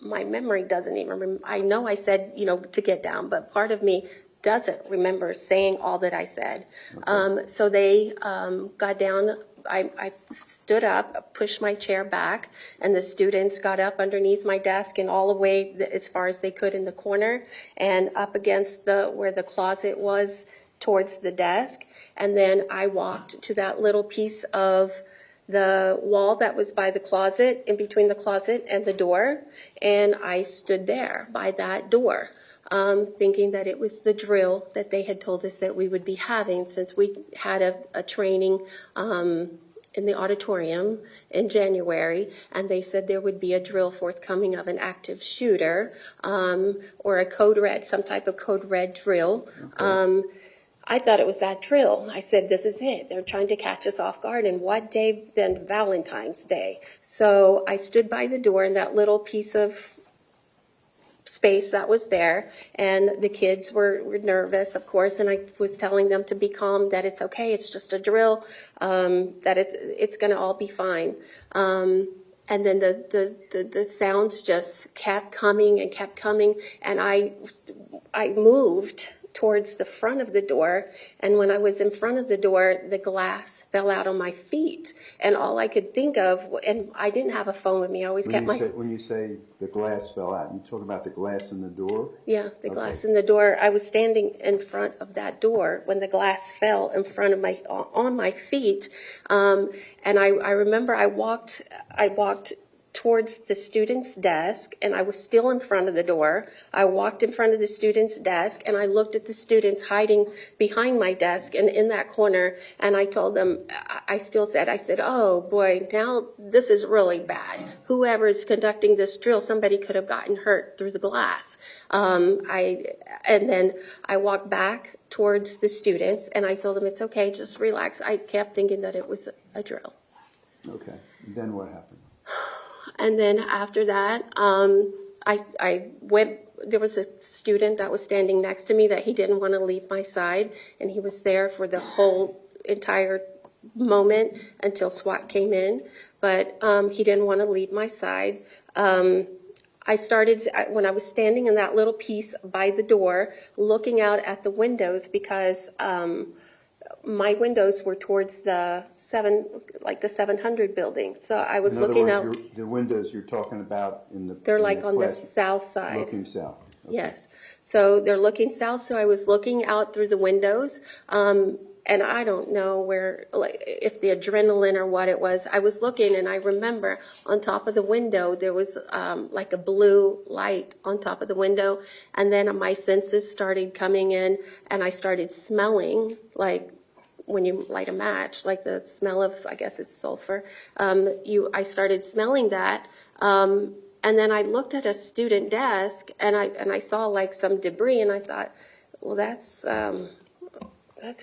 my memory doesn't even I know I said, to get down, but part of me doesn't remember saying all that I said. Okay. So they got down. I stood up, pushed my chair back, and the students got up underneath my desk and all the way as far as they could in the corner and up against where the closet was towards the desk. And then I walked to that little piece of the wall that was by the closet, in between the closet and the door, and I stood there by that door. Thinking that it was the drill that they had told us that we would be having, since we had a training in the auditorium in January, and they said there would be a drill forthcoming of an active shooter, or a code red, some type of code red drill. I thought it was that drill. I said, this is it. They're trying to catch us off guard. And what day then? Valentine's Day. So I stood by the door in that little piece of space that was there, and the kids were nervous, of course, and I was telling them to be calm, that it's okay, it's just a drill, that it's going to all be fine. And then the sounds just kept coming, and I moved towards the front of the door, and when I was in front of the door, the glass fell out on my feet, and all I could think of, and I didn't have a phone with me, I always kept my... When you say the glass fell out, you talk about the glass in the door? Yeah, the glass in the door. I was standing in front of that door when the glass fell in front of on my feet, and I remember I walked towards the student's desk, and I was still in front of the door. I walked in front of the student's desk, and I looked at the students hiding behind my desk and in that corner, and I told them, I said, oh boy, now this is really bad. Whoever's conducting this drill, somebody could have gotten hurt through the glass. And then I walked back towards the students, and I told them, it's okay, just relax. I kept thinking that it was a drill. Okay, then what happened? And then after that, I went, there was a student that was standing next to me that he didn't want to leave my side, and he was there for the whole entire moment until SWAT came in, but he didn't want to leave my side. I started, when I was standing in that little piece by the door, looking out at the windows, because my windows were towards the 700 building. So I was looking out. The windows you're talking about in the... They're like on the south side. Looking south. Okay. Yes. So they're looking south. So I was looking out through the windows. And I don't know where, like, if the adrenaline or what it was. I was looking, and I remember on top of the window, there was like a blue light on top of the window. And then my senses started coming in, and I started smelling, like when you light a match, like the smell of, I guess it's sulfur. I started smelling that. And then I looked at a student desk, and I saw like some debris, and I thought, well, that's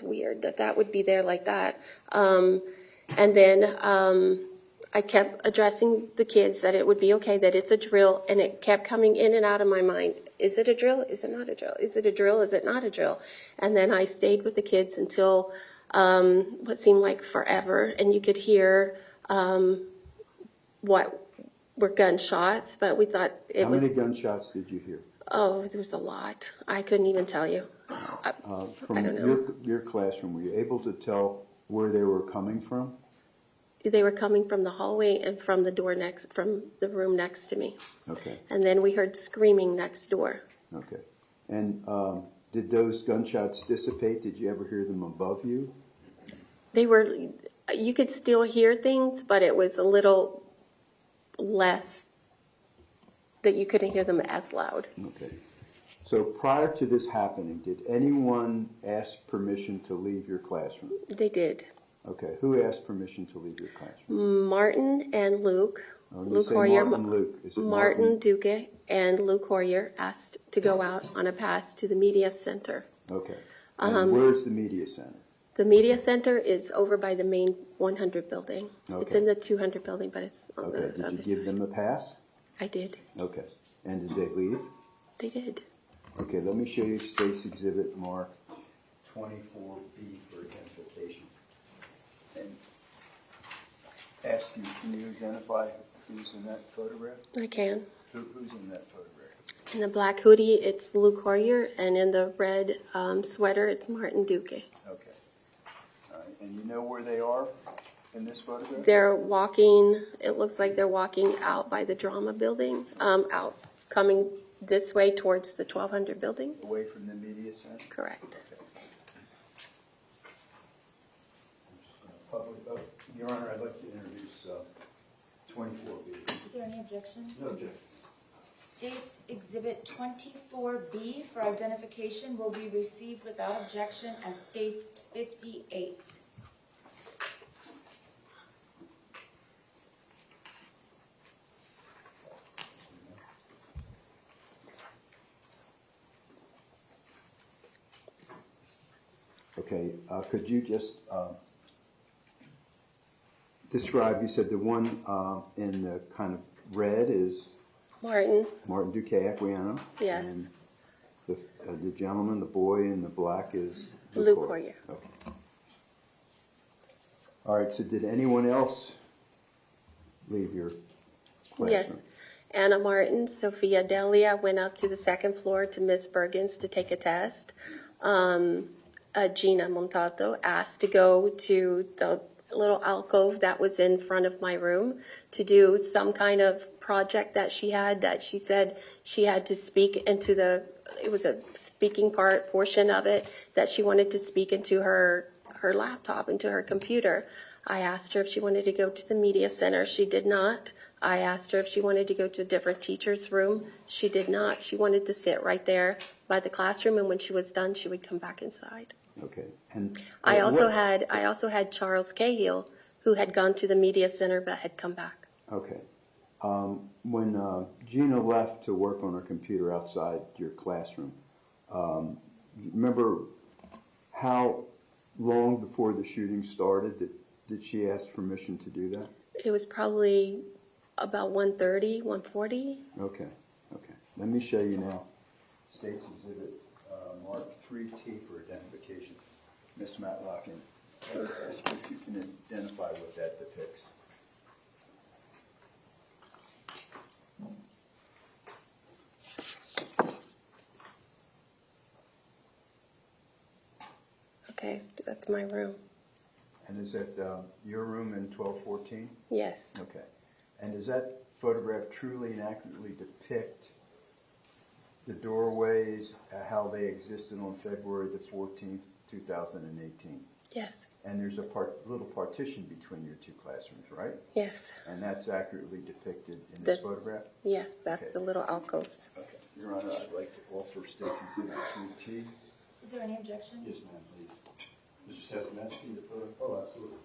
weird that would be there like that. And then I kept addressing the kids that it would be okay, that it's a drill, and it kept coming in and out of my mind. Is it a drill? Is it not a drill? Is it a drill? Is it not a drill? And then I stayed with the kids until what seemed like forever, and you could hear what were gunshots, but we thought it was... How many gunshots did you hear? Oh, there was a lot. I couldn't even tell you. From I don't know. your classroom, were you able to tell where they were coming from? They were coming from the hallway and from the room next to me. Okay. And then we heard screaming next door. Okay. And did those gunshots dissipate? Did you ever hear them above you? You could still hear things, but it was a little less, that you couldn't hear them as loud. Okay. So prior to this happening, did anyone ask permission to leave your classroom? They did. Okay. Who asked permission to leave your classroom? Martin and Luke. Luke Hoyer. Martin, Luke. Is it Martin Duque and Luke Hoyer asked to go out on a pass to the media center. Okay. And where's the media center? The media center is over by the main 100 building. Okay. It's in the 200 building, but it's on Okay. the Did other you give side. them a pass? I did. Okay. And did they leave? They did. Okay, let me show you State's Exhibit marked 24B for identification. And ask you, can you identify who's in that photograph? I can. Who's in that photograph? In the black hoodie, it's Luke Hoyer, and in the red sweater, it's Martin Duque. Okay. All right. And you know where they are in this photograph? They're walking, it looks like they're walking out by the drama building, coming this way towards the 1200 building. Away from the media center? Correct. Okay. Your Honor, I'd like to introduce 24B. Is there any objection? No objection. States Exhibit 24B for identification will be received without objection as States 58. Okay, could you just describe, you said the one in the kind of red is Martin, Martin Duque Aquino? Yes. And the gentleman, the boy in the black is? Lou Courier. Okay. All right, so did anyone else leave your classroom? Yes. Anna Martin, Sofia, Delia went up to the second floor to Miss Bergen's to take a test. Gina Montato asked to go to the little alcove that was in front of my room to do some kind of project that she said she had to speak into it was a speaking portion of it that she wanted to speak into her laptop, into her computer. I asked her if she wanted to go to the media center. She did not. I asked her if she wanted to go to a different teacher's room. She did not. She wanted to sit right there by the classroom, and when she was done, she would come back inside. Okay. And I also had Charles Cahill, who had gone to the media center but had come back. Okay. When Gina left to work on her computer outside your classroom, remember how long before the shooting started did she ask permission to do that? It was probably about 1:30, 1:40. Okay. Let me show you now. State's Exhibit marked 3T for identification. Miss Matlock, and I ask if you can identify what that depicts. Okay, that's my room. And is that your room in 1214? Yes. Okay. And does that photograph truly and accurately depict the doorways, how they existed on February the 14th, 2018? Yes. And there's a little partition between your two classrooms, right? Yes. And that's accurately depicted in this photograph? Yes, that's Okay. the little alcoves. Okay. Your Honor, I'd like to offer State's Exhibit 3T. Is there any objection? Yes, ma'am, please. Mr. Sass, may I see the photo? Oh, absolutely.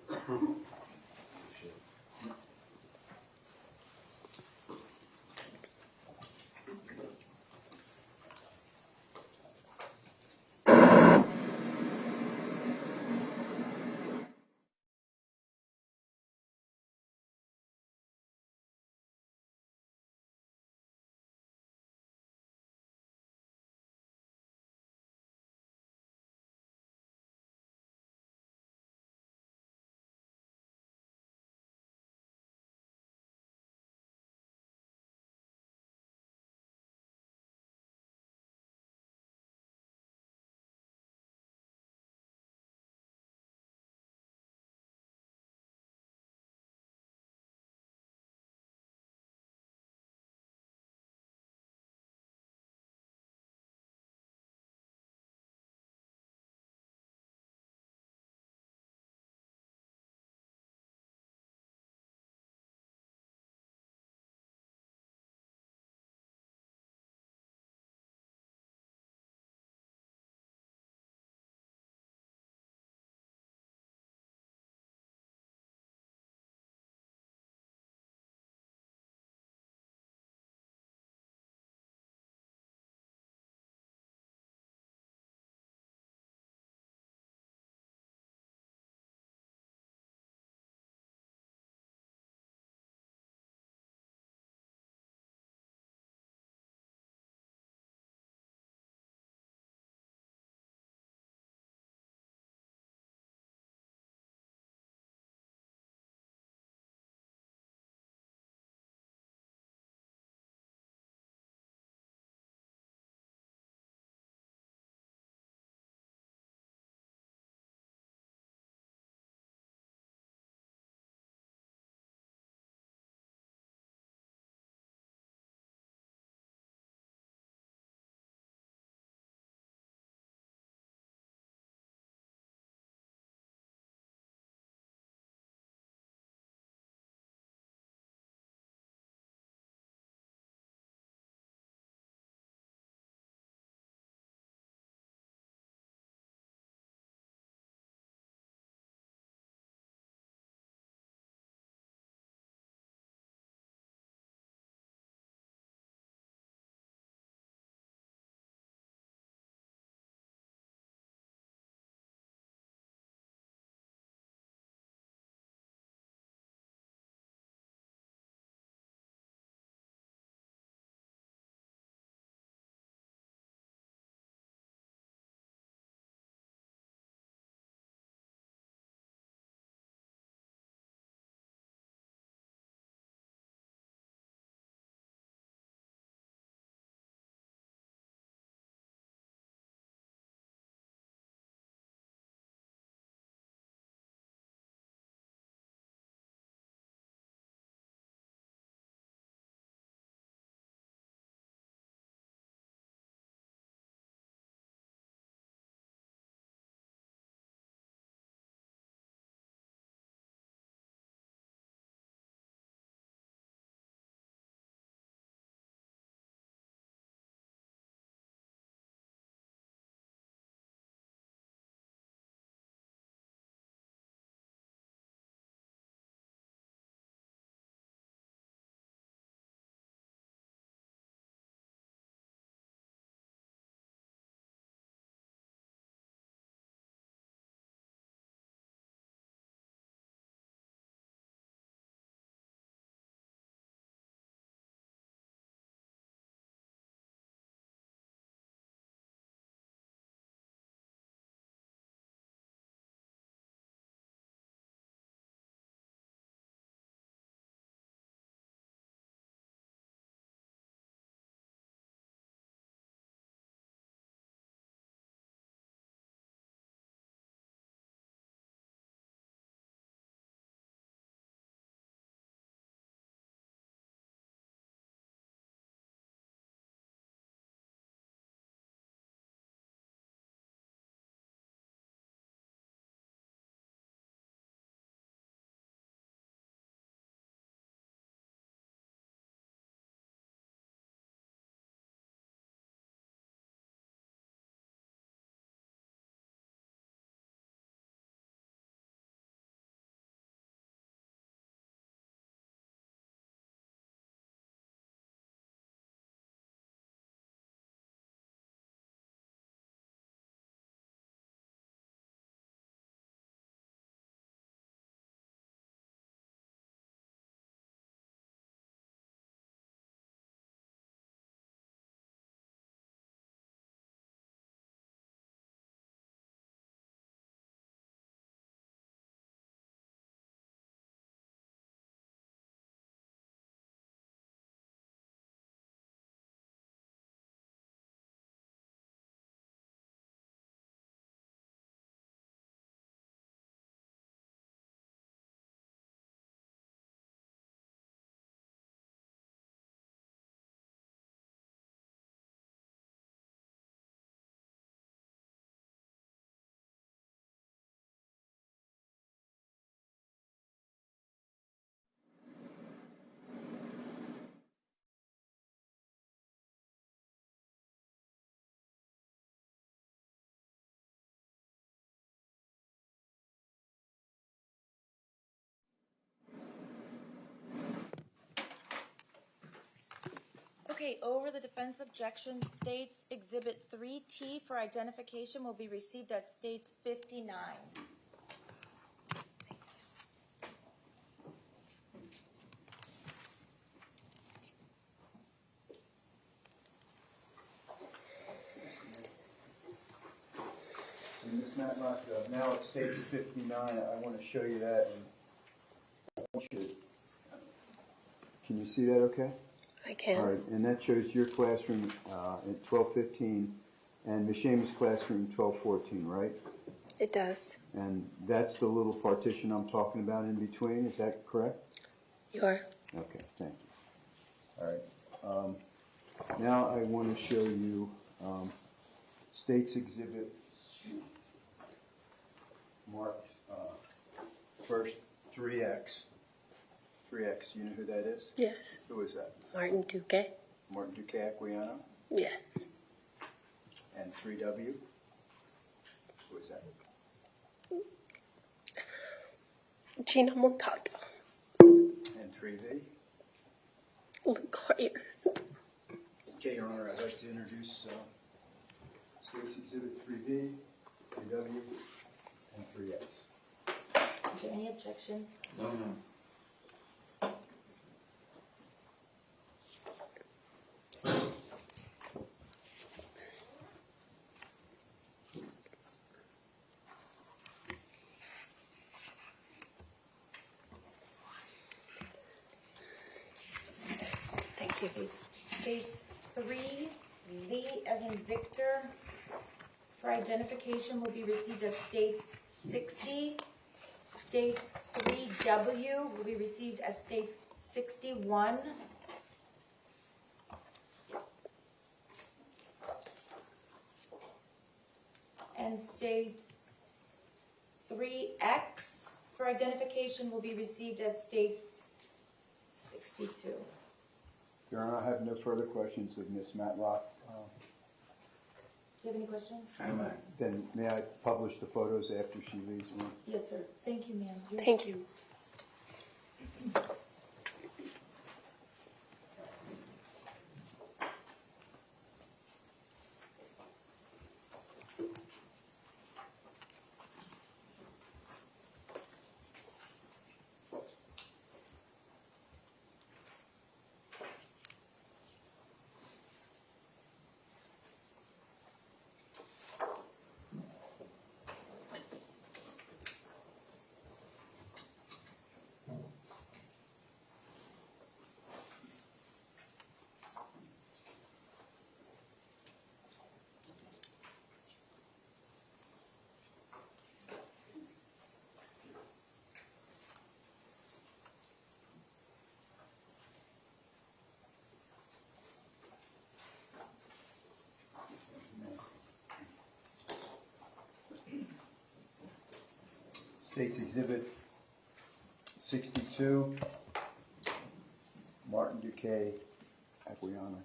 Okay, over the defense objection, States Exhibit 3T for identification will be received as States 59. And Ms. Matlock, now it states 59. I want to show you that. And I want you to, can you see that okay? I can. All right, and that shows your classroom at 1215 and Ms. Schamis' classroom 1214, right? It does. And that's the little partition I'm talking about in between, is that correct? You are. Okay, thank you. All right. Now I want to show you States Exhibit marked first 3X. 3X, you know who that is? Yes. Who is that? Martin Duque. Martin Duque Aquilano. Yes. And 3W? Who is that? Gina Montalto. And 3V? Luke Hoyer. Okay, Your Honor, I'd like to introduce States Exhibit 3V, 3W, and 3X. Is there any objection? No. Thank you. States 3V as in Victor for identification will be received as States 60. States 3W will be received as States 61. And States 3X for identification will be received as States 62. Your Honor, I have no further questions of Ms. Matlock. Do you have any questions? Then may I publish the photos after she leaves me? Yes, sir. Thank you, ma'am. You're Thank you. excused. States Exhibit 62, Martin Duque Aquilano.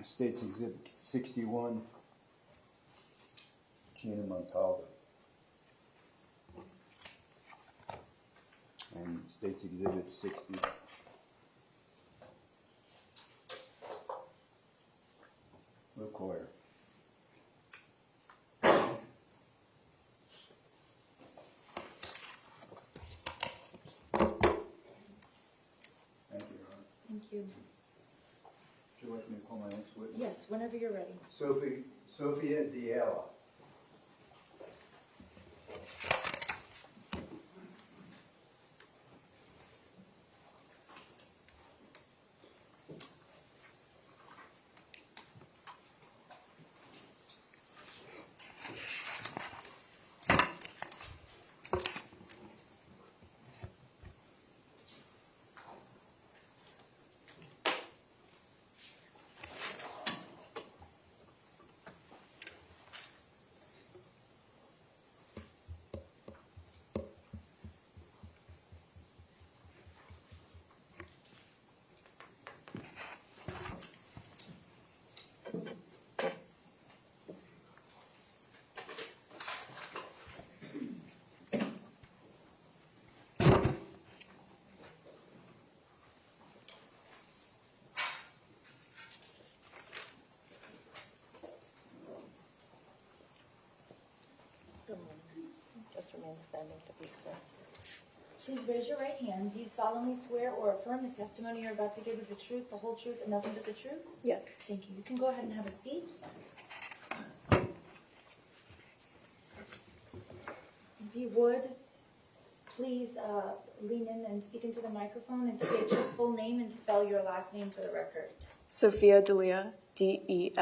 States Exhibit 61, Gina Montalto. And States Exhibit 60, Luke Hoyer. Thank you, Your Honor. Thank you. Would you like me to call my next witness? Yes, whenever you're ready. Sofia Delia. Please raise your right hand. Do you solemnly swear or affirm the testimony you're about to give is the truth, the whole truth, and nothing but the truth? Yes. Thank you. You can go ahead and have a seat. If you would, please lean in and speak into the microphone and state your full name and spell your last name for the record. Sofia Delia, Delia.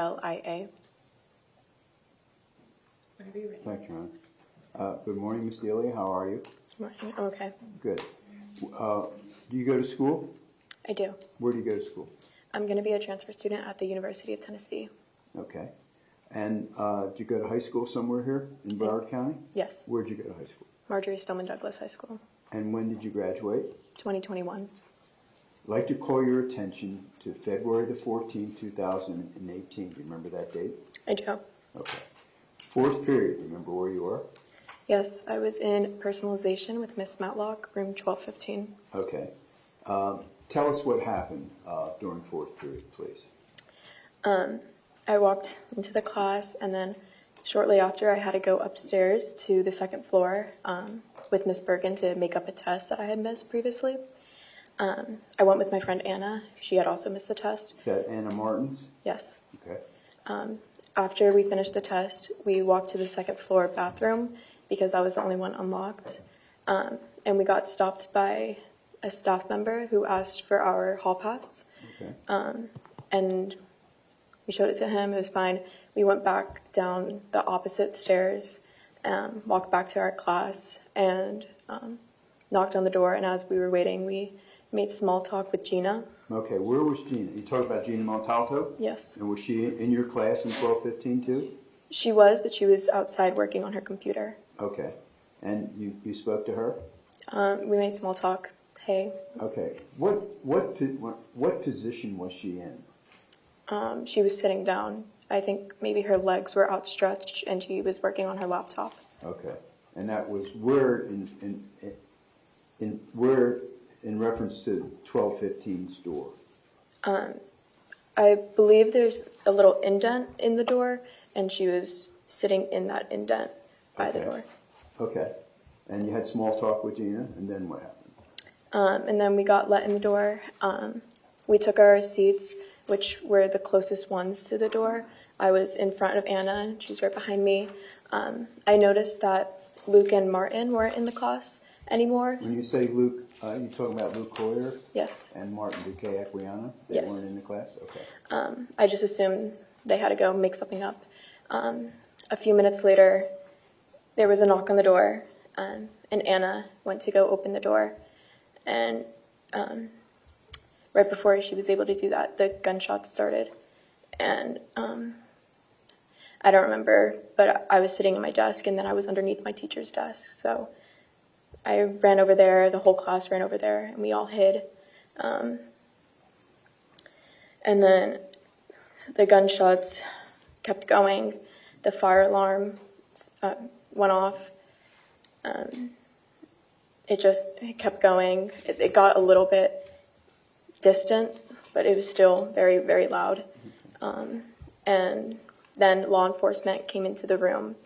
Whenever you're ready. Thank you, Ron. Good morning, Ms. Delia. How are you? Okay. Good. Do you go to school? I do. Where do you go to school? I'm going to be a transfer student at the University of Tennessee. Okay. And did you go to high school somewhere here in Broward County? Yes. Where'd you go to high school? Marjory Stoneman Douglas High School. And when did you graduate? 2021. I'd like to call your attention to February the 14th, 2018. Do you remember that date? I do. Okay. Fourth period, do you remember where you were? Yes, I was in personalization with Miss Matlock, room 1215. Okay. Tell us what happened during fourth period, please. I walked into the class, and then shortly after, I had to go upstairs to the second floor with Miss Bergen to make up a test that I had missed previously. I went with my friend Anna. She had also missed the test. Is that Anna Martin's? Yes. Okay. After we finished the test, we walked to the second floor bathroom because I was the only one unlocked. And we got stopped by a staff member who asked for our hall pass. Okay. And we showed it to him. It was fine. We went back down the opposite stairs, walked back to our class, and knocked on the door. And as we were waiting, we made small talk with Gina. Okay, where was Gina? You talked about Gina Montalto? Yes. And was she in your class in 1215 too? She was, but she was outside working on her computer. Okay. And you spoke to her? We made small talk. Hey. Okay. What position was she in? She was sitting down. I think maybe her legs were outstretched, and she was working on her laptop. Okay. And that was where in reference to 1215's door? I believe there's a little indent in the door, and she was sitting in that indent by the door. Okay. And you had small talk with Gina, and then what happened? And then we got let in the door. We took our seats, which were the closest ones to the door. I was in front of Anna, and she's right behind me. I noticed that Luke and Martin weren't in the class anymore. When you say Luke, you talking about Luke Hoyer? Yes. And Martin Duque Aquiana? They Yes. weren't in the class? Okay. I just assumed they had to go make something up. A few minutes later, there was a knock on the door, and Anna went to go open the door. And right before she was able to do that, the gunshots started. And I don't remember, but I was sitting at my desk, and then I was underneath my teacher's desk. So I ran over there, the whole class ran over there, and we all hid. And then the gunshots kept going. The fire alarm went off. It kept going. It got a little bit distant, but it was still very, very loud. And then law enforcement came into the room,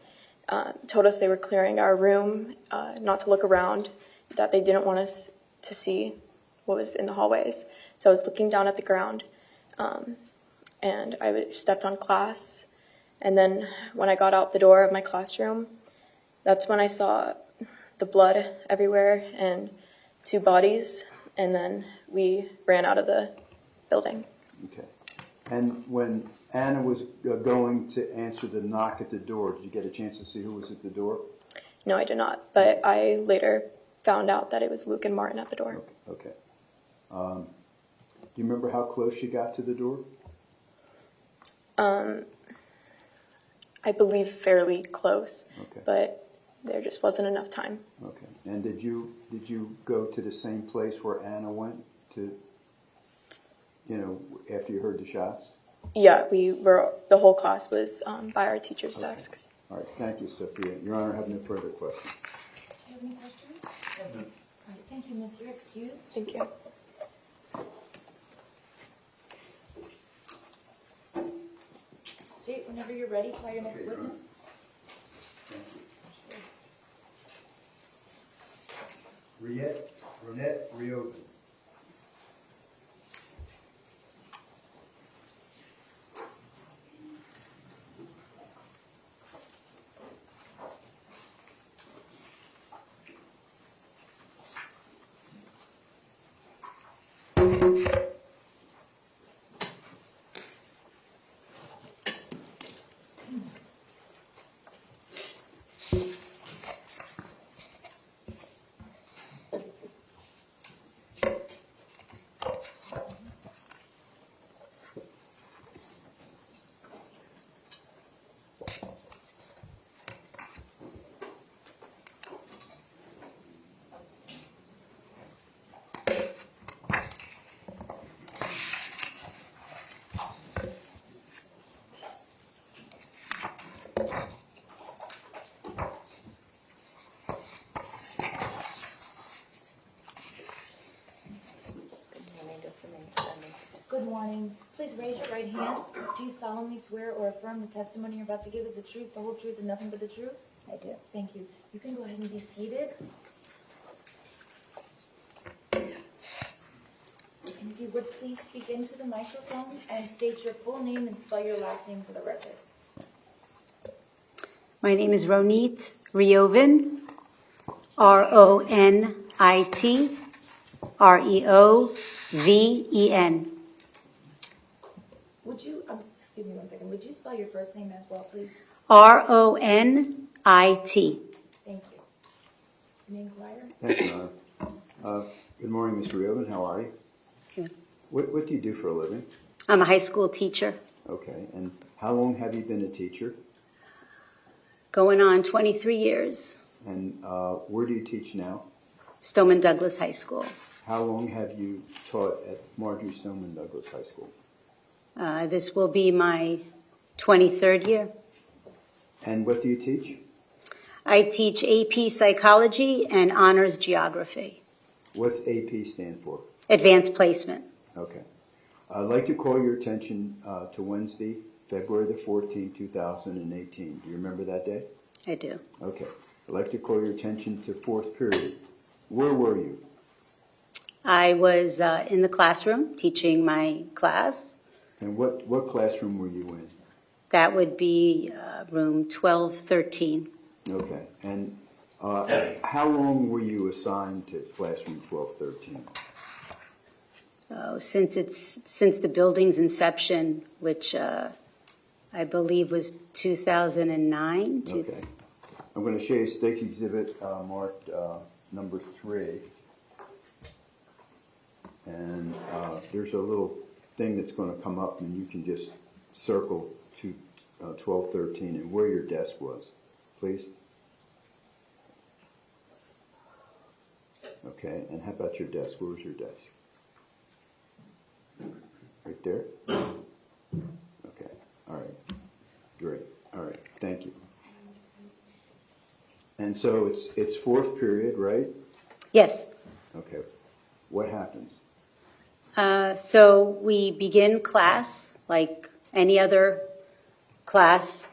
told us they were clearing our room, not to look around, that they didn't want us to see what was in the hallways. So I was looking down at the ground, and I stepped on class. And then when I got out the door of my classroom, that's when I saw the blood everywhere and 2 bodies, and then we ran out of the building. Okay. And when Anna was going to answer the knock at the door, did you get a chance to see who was at the door? No, I did not, but I later found out that it was Luke and Martin at the door. Okay. Do you remember how close she got to the door? I believe fairly close, Okay. but there just wasn't enough time. Okay. And did you go to the same place where Anna went to, after you heard the shots? Yeah, the whole class was by our teacher's desk. All right. Thank you, Sophia. Your Honor, I have no further questions. Do you have any questions? All right, thank you, miss. You're excused. Thank you. State whenever you're ready. Call your next witness. Ronit Reoven. Good morning. Please raise your right hand. Do you solemnly swear or affirm the testimony you're about to give is the truth, the whole truth, and nothing but the truth? I do. Thank you. You can go ahead and be seated. And if you would please speak into the microphone and state your full name and spell your last name for the record. My name is Ronit Reoven, Ronit Reoven. Would you, excuse me 1 second, would you spell your first name as well, please? Ronit. Thank you. May I inquire? Thank you, Honor. Good morning, Mr. Reoven. How are you? Good. What do you do for a living? I'm a high school teacher, Okay, and how long have you been a teacher? going on 23 years, And where do you teach now? Stoneman Douglas High School. How long have you taught at Marjory Stoneman Douglas High School? This will be my 23rd year. And what do you teach? I teach AP Psychology and Honors Geography, What's AP stand for? Advanced Placement. Okay. I'd like to call your attention to Wednesday, February the 14th, 2018. Do you remember that day? I do. Okay. I'd like to call your attention to fourth period. Where were you? I was in the classroom teaching my class. And what classroom were you in? That would be room 1213. Okay. And how long were you assigned to classroom 1213? Since the building's inception, which I believe was 2009. Okay. I'm going to show you State's Exhibit marked number 3. And there's a little thing that's going to come up, and you can just circle to 1213 and where your desk was, please. Okay, and how about your desk? Where was your desk? Right there? Okay, all right. Great, all right, thank you. And so it's fourth period, right? Yes. Okay, what happens? So we begin class like any other class.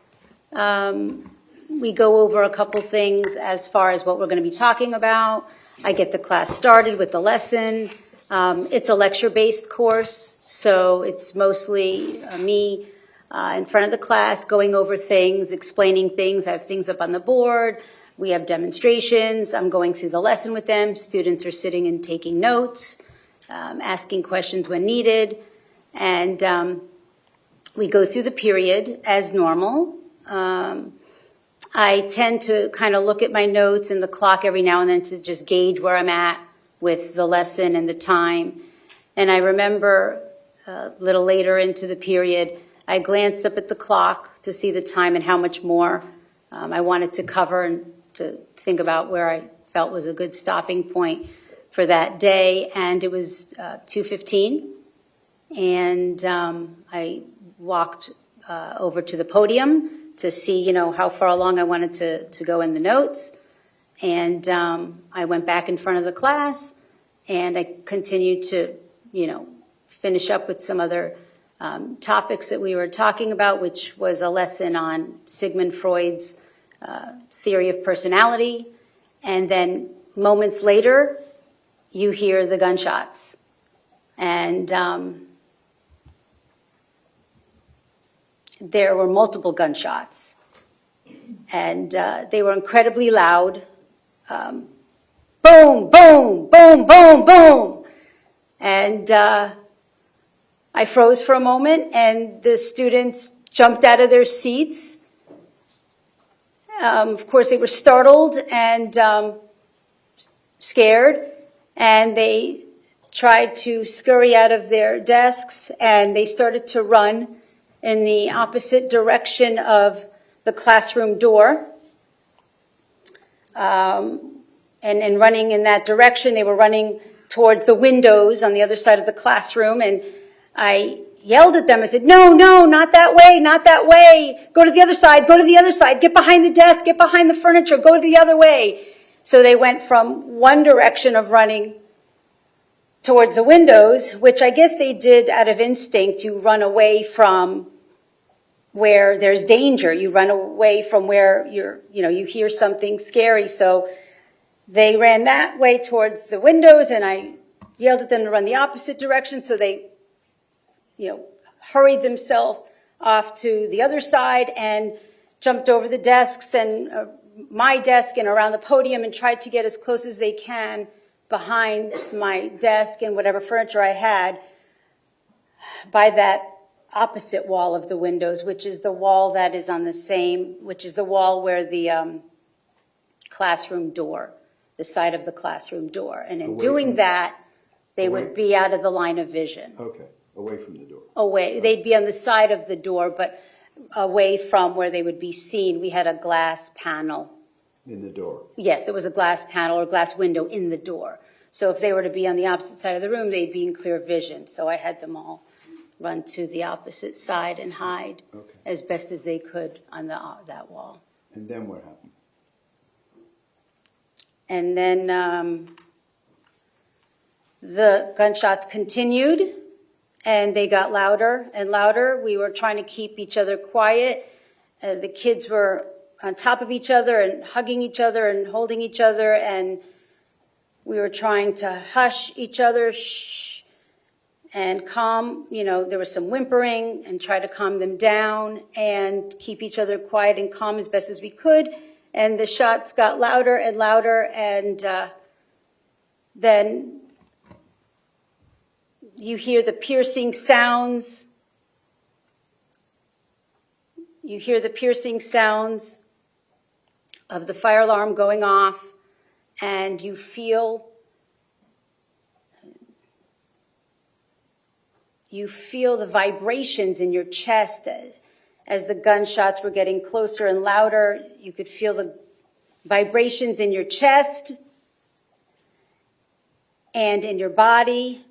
We go over a couple things as far as what we're going to be talking about. I get the class started with the lesson. It's a lecture-based course, so it's mostly me in front of the class going over things, explaining things. I have things up on the board. We have demonstrations. I'm going through the lesson with them. Students are sitting and taking notes, asking questions when needed. And we go through the period as normal. I tend to kind of look at my notes and the clock every now and then to just gauge where I'm at with the lesson and the time. And I remember a little later into the period, I glanced up at the clock to see the time and how much more I wanted to cover and to think about where I felt was a good stopping point for that day. And it was 2:15. And I walked over to the podium to see, how far along I wanted to go in the notes. And I went back in front of the class, and I continued to, finish up with some other topics that we were talking about, which was a lesson on Sigmund Freud's theory of personality. And then moments later, you hear the gunshots. And there were multiple gunshots. And they were incredibly loud. Boom, boom, boom, boom, boom. And I froze for a moment, and the students jumped out of their seats. Of course, they were startled and scared, and they tried to scurry out of their desks, and they started to run in the opposite direction of the classroom door. And in running in that direction, they were running towards the windows on the other side of the classroom, and I yelled at them. I said, no, no, not that way, not that way. Go to the other side, go to the other side. Get behind the desk, get behind the furniture, go the other way. So they went from one direction of running towards the windows, which I guess they did out of instinct. You run away from where there's danger. You run away from where you hear something scary. So they ran that way towards the windows, and I yelled at them to run the opposite direction. So they, hurried themselves off to the other side and jumped over the desks and my desk and around the podium and tried to get as close as they can behind my desk and whatever furniture I had by that opposite wall of the windows, which is the wall that is on the same, which is the wall where the classroom door, the side of the classroom door. And in doing that, they would be out of the line of vision. Okay, away from the door. Away. They'd be on the side of the door, but away from where they would be seen. We had a glass panel. In the door? Yes, there was a glass panel or glass window in the door. So if they were to be on the opposite side of the room, they'd be in clear vision. So I had them all run to the opposite side and hide as best as they could on that wall. And then what happened? And then the gunshots continued, and they got louder and louder. We were trying to keep each other quiet. The kids were on top of each other and hugging each other and holding each other, and we were trying to hush each other, shh, and calm. There was some whimpering and try to calm them down and keep each other quiet and calm as best as we could. And the shots got louder and louder, and then you hear the piercing sounds. You hear the piercing sounds of the fire alarm going off, and you feel the vibrations in your chest as the gunshots were getting closer and louder. You could feel the vibrations in your chest and in your body.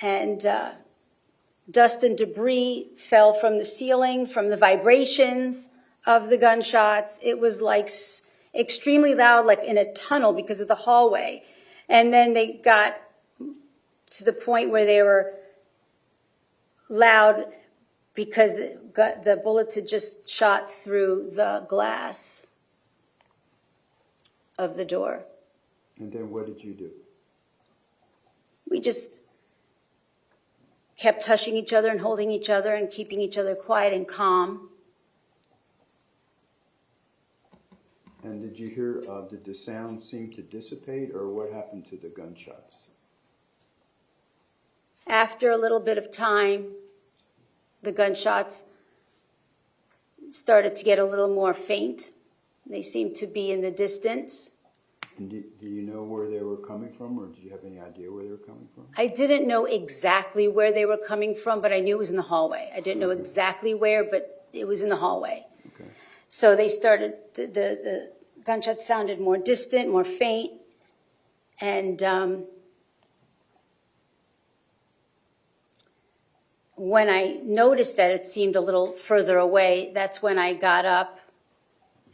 And dust and debris fell from the ceilings, from the vibrations of the gunshots. It was like extremely loud, like in a tunnel because of the hallway. And then they got to the point where they were loud because the bullets had just shot through the glass of the door. And then what did you do? We just kept hushing each other and holding each other and keeping each other quiet and calm. And did you hear, did the sound seem to dissipate, or what happened to the gunshots? After a little bit of time, the gunshots started to get a little more faint. They seemed to be in the distance. And do you know where they were coming from, or do you have any idea where they were coming from? I didn't know exactly where they were coming from, but I knew it was in the hallway. I didn't know exactly where, but it was in the hallway. Okay. So they started, the gunshots sounded more distant, more faint, and when I noticed that it seemed a little further away, that's when I got up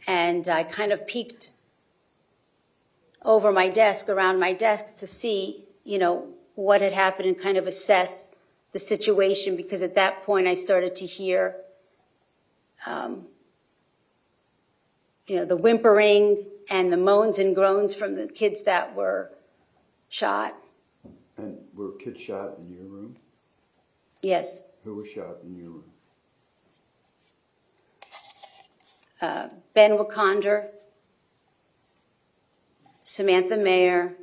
and I kind of peeked over my desk, around my desk to see, what had happened and kind of assess the situation, because at that point I started to hear, the whimpering and the moans and groans from the kids that were shot. And were kids shot in your room? Yes. Who was shot in your room? Ben Wakander, Samantha Mayer,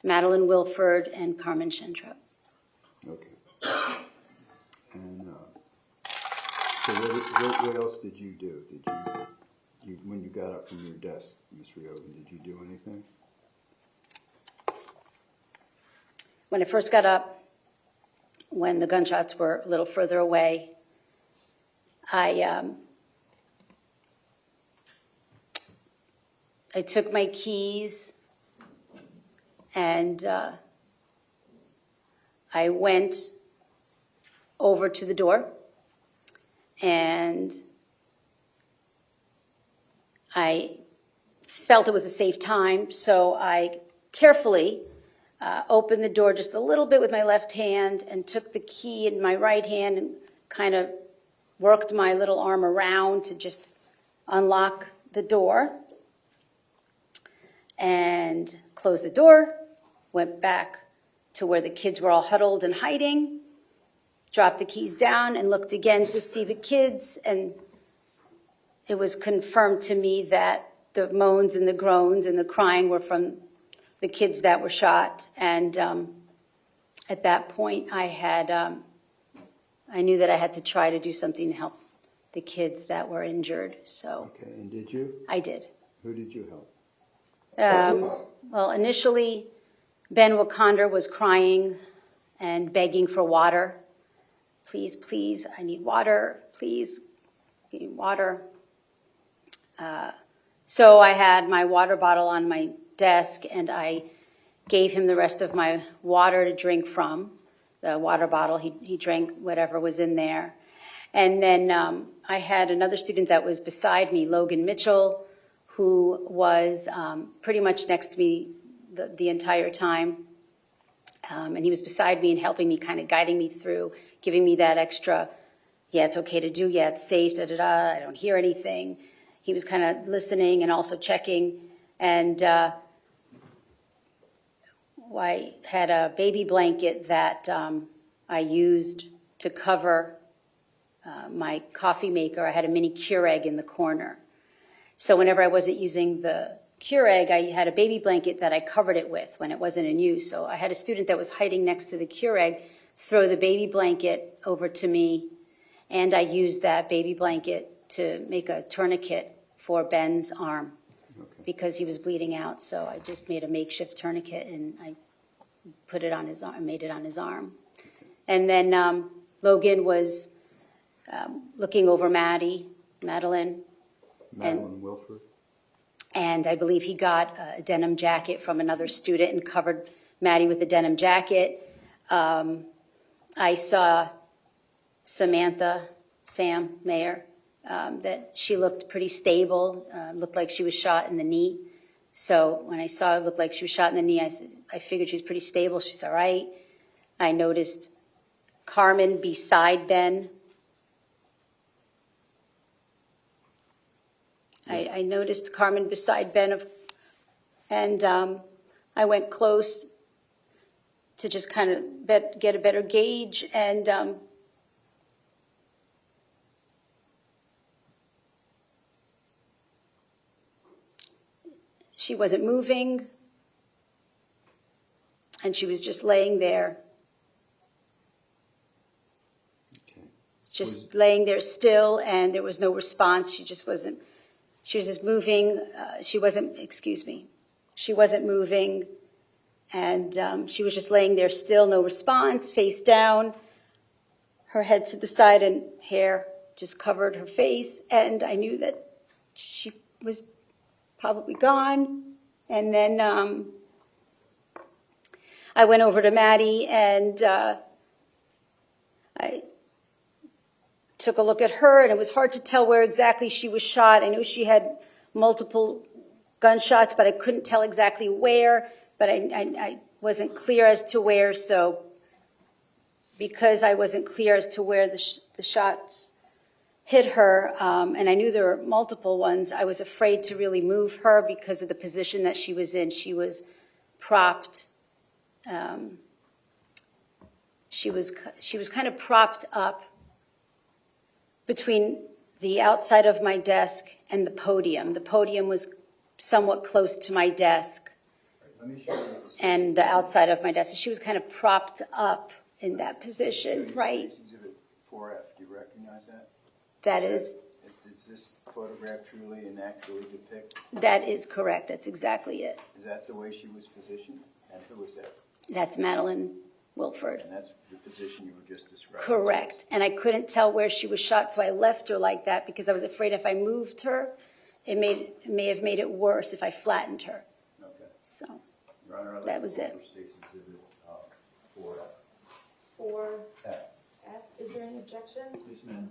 Madeline Wilford, and Carmen Shentrup. Okay. And so what else did you do? Did you when you got up from your desk, Ms. Reoven, did you do anything? When I first got up, when the gunshots were a little further away, I took my keys and I went over to the door and I felt it was a safe time, so I carefully opened the door just a little bit with my left hand and took the key in my right hand and kind of worked my little arm around to just unlock the door and closed the door, went back to where the kids were all huddled and hiding, dropped the keys down and looked again to see the kids, and it was confirmed to me that the moans and the groans and the crying were from the kids that were shot. And at that point, I knew that I had to try to do something to help the kids that were injured. So Okay, and did you? I did. Who did you help? Well, initially, Ben Wakander was crying and begging for water. Please, please, I need water. Please, give me water. So I had my water bottle on my desk, and I gave him the rest of my water to drink from. The water bottle, he drank whatever was in there. And then I had another student that was beside me, Logan Mitchell, who was pretty much next to me the entire time. And he was beside me and helping me, kind of guiding me through, giving me that extra, yeah, it's okay to do, yeah, it's safe, da-da-da, I don't hear anything. He was kind of listening and also checking. And I had a baby blanket that I used to cover my coffee maker. I had a mini Keurig in the corner. So whenever I wasn't using the Keurig, I had a baby blanket that I covered it with when it wasn't in use. So I had a student that was hiding next to the Keurig throw the baby blanket over to me, and I used that baby blanket to make a tourniquet for Ben's arm because he was bleeding out. So I just made a makeshift tourniquet and I put it on his arm, made it on his arm. And then Logan was looking over Madeline. Madeline Wilford. And I believe he got a denim jacket from another student and covered Maddie with a denim jacket. I saw Sam Mayer, that she looked pretty stable, looked like she was shot in the knee. So when I saw it looked like she was shot in the knee, I figured she was pretty stable. She's all right. I noticed Carmen beside Ben. I noticed Carmen beside Ben, and I went close to just kind of get a better gauge, and she wasn't moving, and she was just laying there. Just laying there still, and there was no response. She was just moving. She wasn't moving, and she was just laying there still, no response, face down, her head to the side, and hair just covered her face, and I knew that she was probably gone. And then I went over to Maddie, and I took a look at her, and it was hard to tell where exactly she was shot. I knew she had multiple gunshots, but I couldn't tell exactly where, but I wasn't clear as to where. So because I wasn't clear as to where the hit her, and I knew there were multiple ones. I was afraid to really move her because of the position that she was in. She was propped. She was kind of propped up between the outside of my desk and the podium. The podium was somewhat close to my desk and the outside of my desk. So she was kind of propped up in that position, right? Exhibit 4F, do you recognize that? That is. Does this photograph truly and accurately depict? That is correct. That's exactly it. Is that the way she was positioned? And who was that? That's Madeline Wilford. And that's the position you were just describing? Correct. And I couldn't tell where she was shot, so I left her like that because I was afraid if I moved her, it may have made it worse if I flattened her. Okay. So Your Honor, I'd like that to was call it. for State's Exhibit 4F. 4F. F. Is there any objection? Yes, ma'am.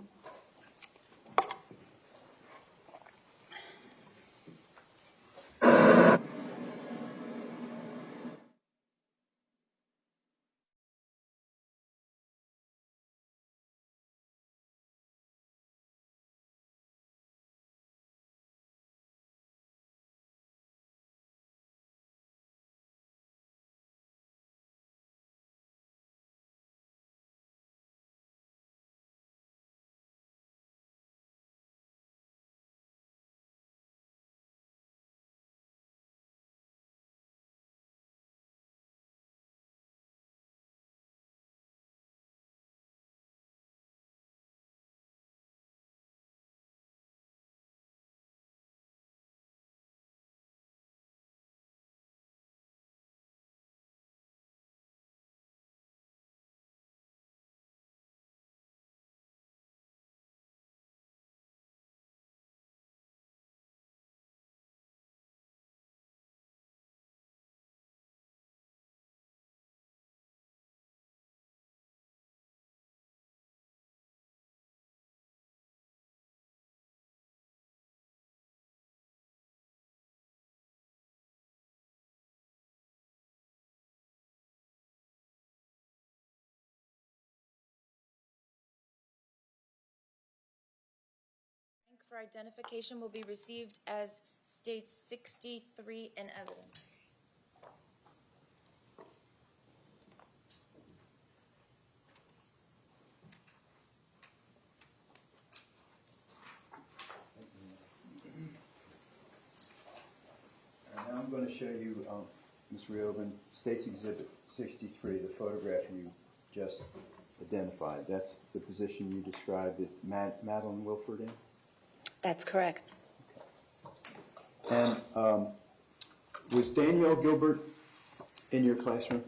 For identification will be received as states 63 in evidence. And now I'm going to show you, Ms. Reoven, State's Exhibit 63, the photograph you just identified. That's the position you described as Madeline Wilford in? That's correct. And was Danielle Gilbert in your classroom?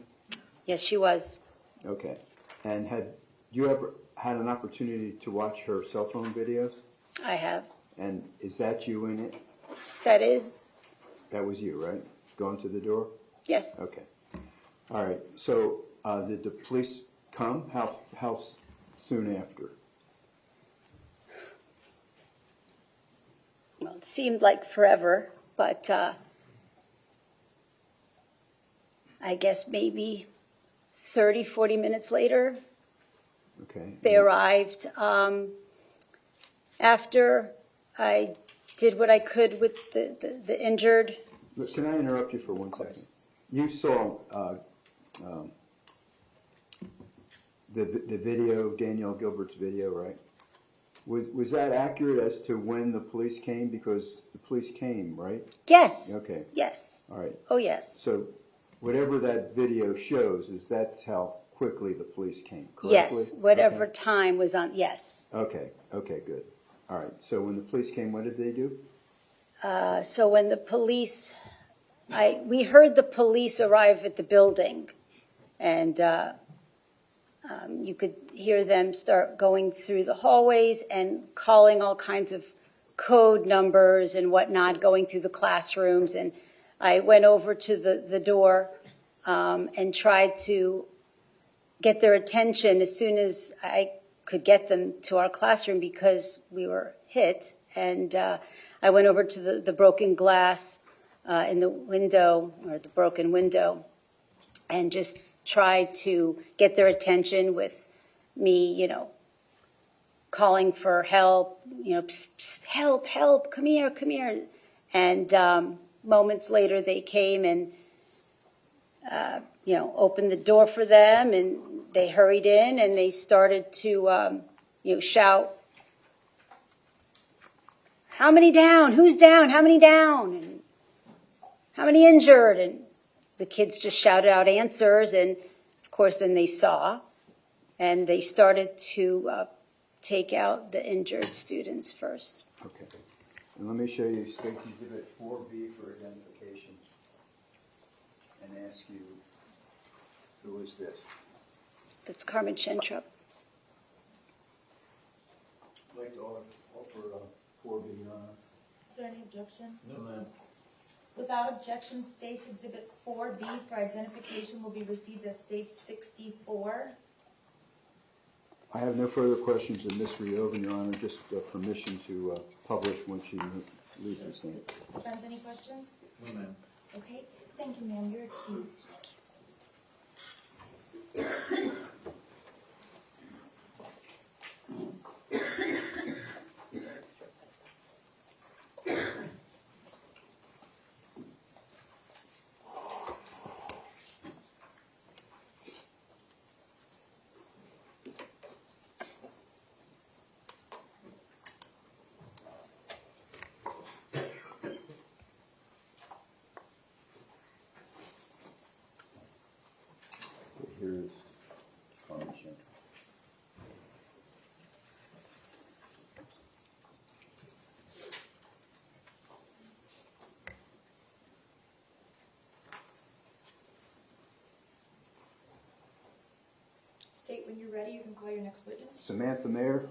Yes, she was. Okay. And had you ever had an opportunity to watch her cell phone videos? I have. And is that you in it? That is. That was you, right? Going to the door? Yes. Okay. All right. So did the police come? How soon after? Well, it seemed like forever, but I guess maybe 30, 40 minutes later, Okay. they arrived. After I did what I could with the injured. Look, can I interrupt you for 1 second? You saw the video, Danielle Gilbert's video, right? Was that accurate as to when the police came? Because the police came, right? Yes. Okay. Yes. All right. Oh, yes. So whatever that video shows is that's how quickly the police came, correctly? Yes. Whatever Okay. time was on. Yes. Okay. Okay, good. All right. So when the police came, what did they do? So when the police, we heard the police arrive at the building, and you could hear them start going through the hallways and calling all kinds of code numbers and whatnot, going through the classrooms. And I went over to the door and tried to get their attention as soon as I could get them to our classroom because we were hit. And I went over to the broken glass in the window, or the broken window, and just tried to get their attention with me, calling for help, psst, psst, help, help, come here, come here. And moments later they came and, opened the door for them, and they hurried in and they started to, shout, how many down? Who's down? How many down? And how many injured? And the kids just shouted out answers, and of course then they saw, and they started to take out the injured students first. Okay. And let me show you State's Exhibit 4B for identification and ask you, who is this? That's Carmen Shentrup. I'd like to offer 4B, Your Honor. Is there any objection? No, ma'am. Without objection, States Exhibit 4B for identification will be received as States 64. I have no further questions of Ms. Reoven, Your Honor, just permission to publish when she leaves the scene. Friends, any questions? No, ma'am. Okay, thank you, ma'am. You're excused. Here is Carmen Shentrup. State when you're ready, you can call your next witness. Samantha Mayer.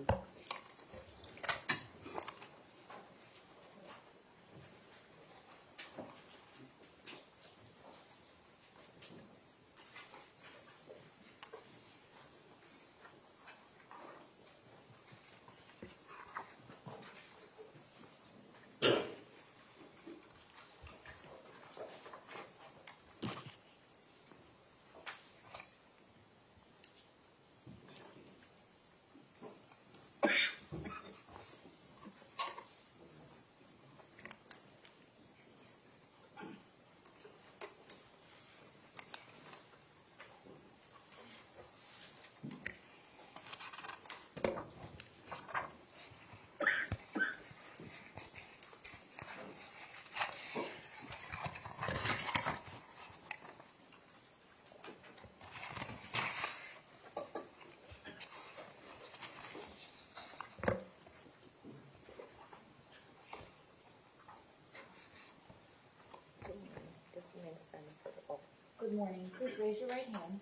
Good morning. Please raise your right hand.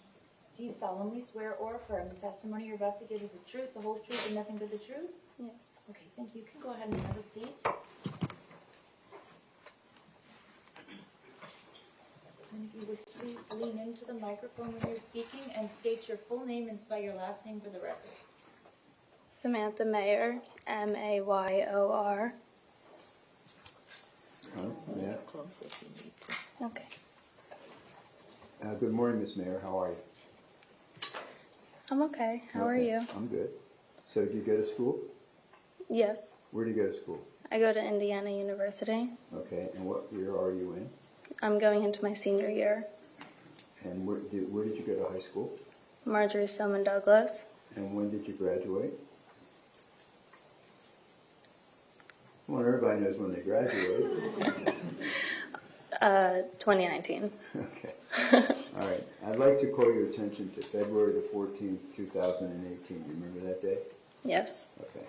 Do you solemnly swear or affirm the testimony you're about to give is the truth, the whole truth, and nothing but the truth? Yes. Okay, thank you. You can go ahead and have a seat. And if you would please lean into the microphone when you're speaking and state your full name and spell your last name for the record. Samantha Mayer, Mayor. Yeah. Okay. Good morning, Ms. Mayer. How are you? I'm okay. How are Okay, you? I'm good. So do you go to school? Yes. Where do you go to school? I go to Indiana University. Okay, and what year are you in? I'm going into my senior year. And where did you go to high school? Marjory Stoneman Douglas. And when did you graduate? Well, everybody knows when they graduate. 2019. Okay. All right. I'd like to call your attention to February the 14th, 2018. You remember that day? Yes. Okay.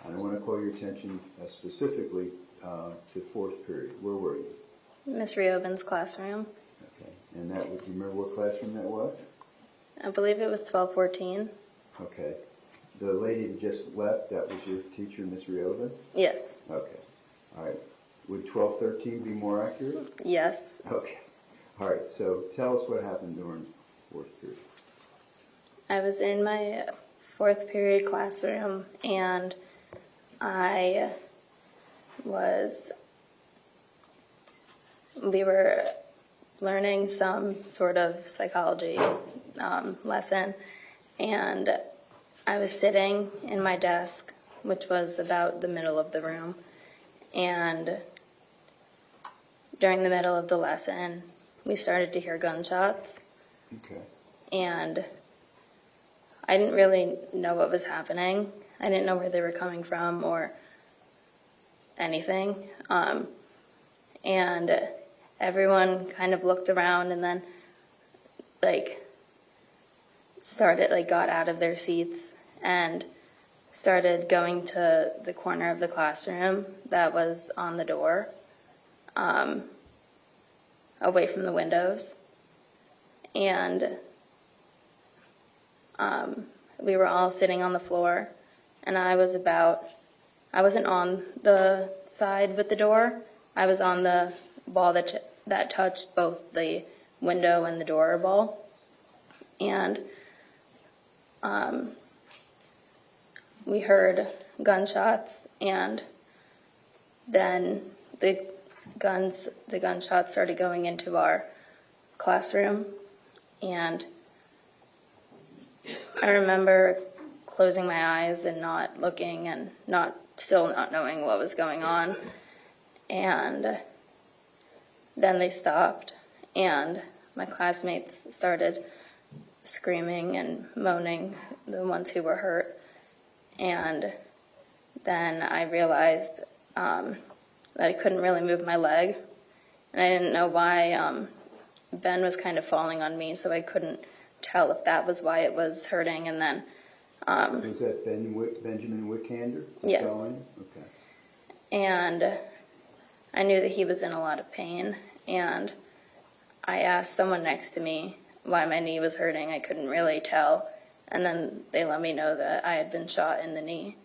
I want to call your attention specifically to fourth period. Where were you? Miss Reoven's classroom. Okay. And that was, do you remember what classroom that was? I believe it was 1214. Okay. The lady that just left, that was your teacher, Miss Reoven? Yes. Okay. All right. Would 1213 be more accurate? Yes. Okay. All right. So tell us what happened during fourth period. I was in my fourth period classroom, and we were learning some sort of psychology lesson, and I was sitting in my desk, which was about the middle of the room, and during the middle of the lesson, we started to hear gunshots, Okay. and I didn't really know what was happening. I didn't know where they were coming from or anything. And everyone kind of looked around and then, got out of their seats and started going to the corner of the classroom that was on the door, away from the windows. And we were all sitting on the floor, and I wasn't on the side with the door. I was on the ball that touched both the window and the door ball. And we heard gunshots, and then the gunshots started going into our classroom, and I remember closing my eyes and not looking and still not knowing what was going on. And then they stopped, and my classmates started screaming and moaning, the ones who were hurt. And then I realized that I couldn't really move my leg, and I didn't know why. Ben was kind of falling on me, so I couldn't tell if that was why it was hurting. And then Was that Benjamin Wickander? Yes. Felony? Okay. and I knew that he was in a lot of pain, and I asked someone next to me why my knee was hurting. I couldn't really tell, and then they let me know that I had been shot in the knee.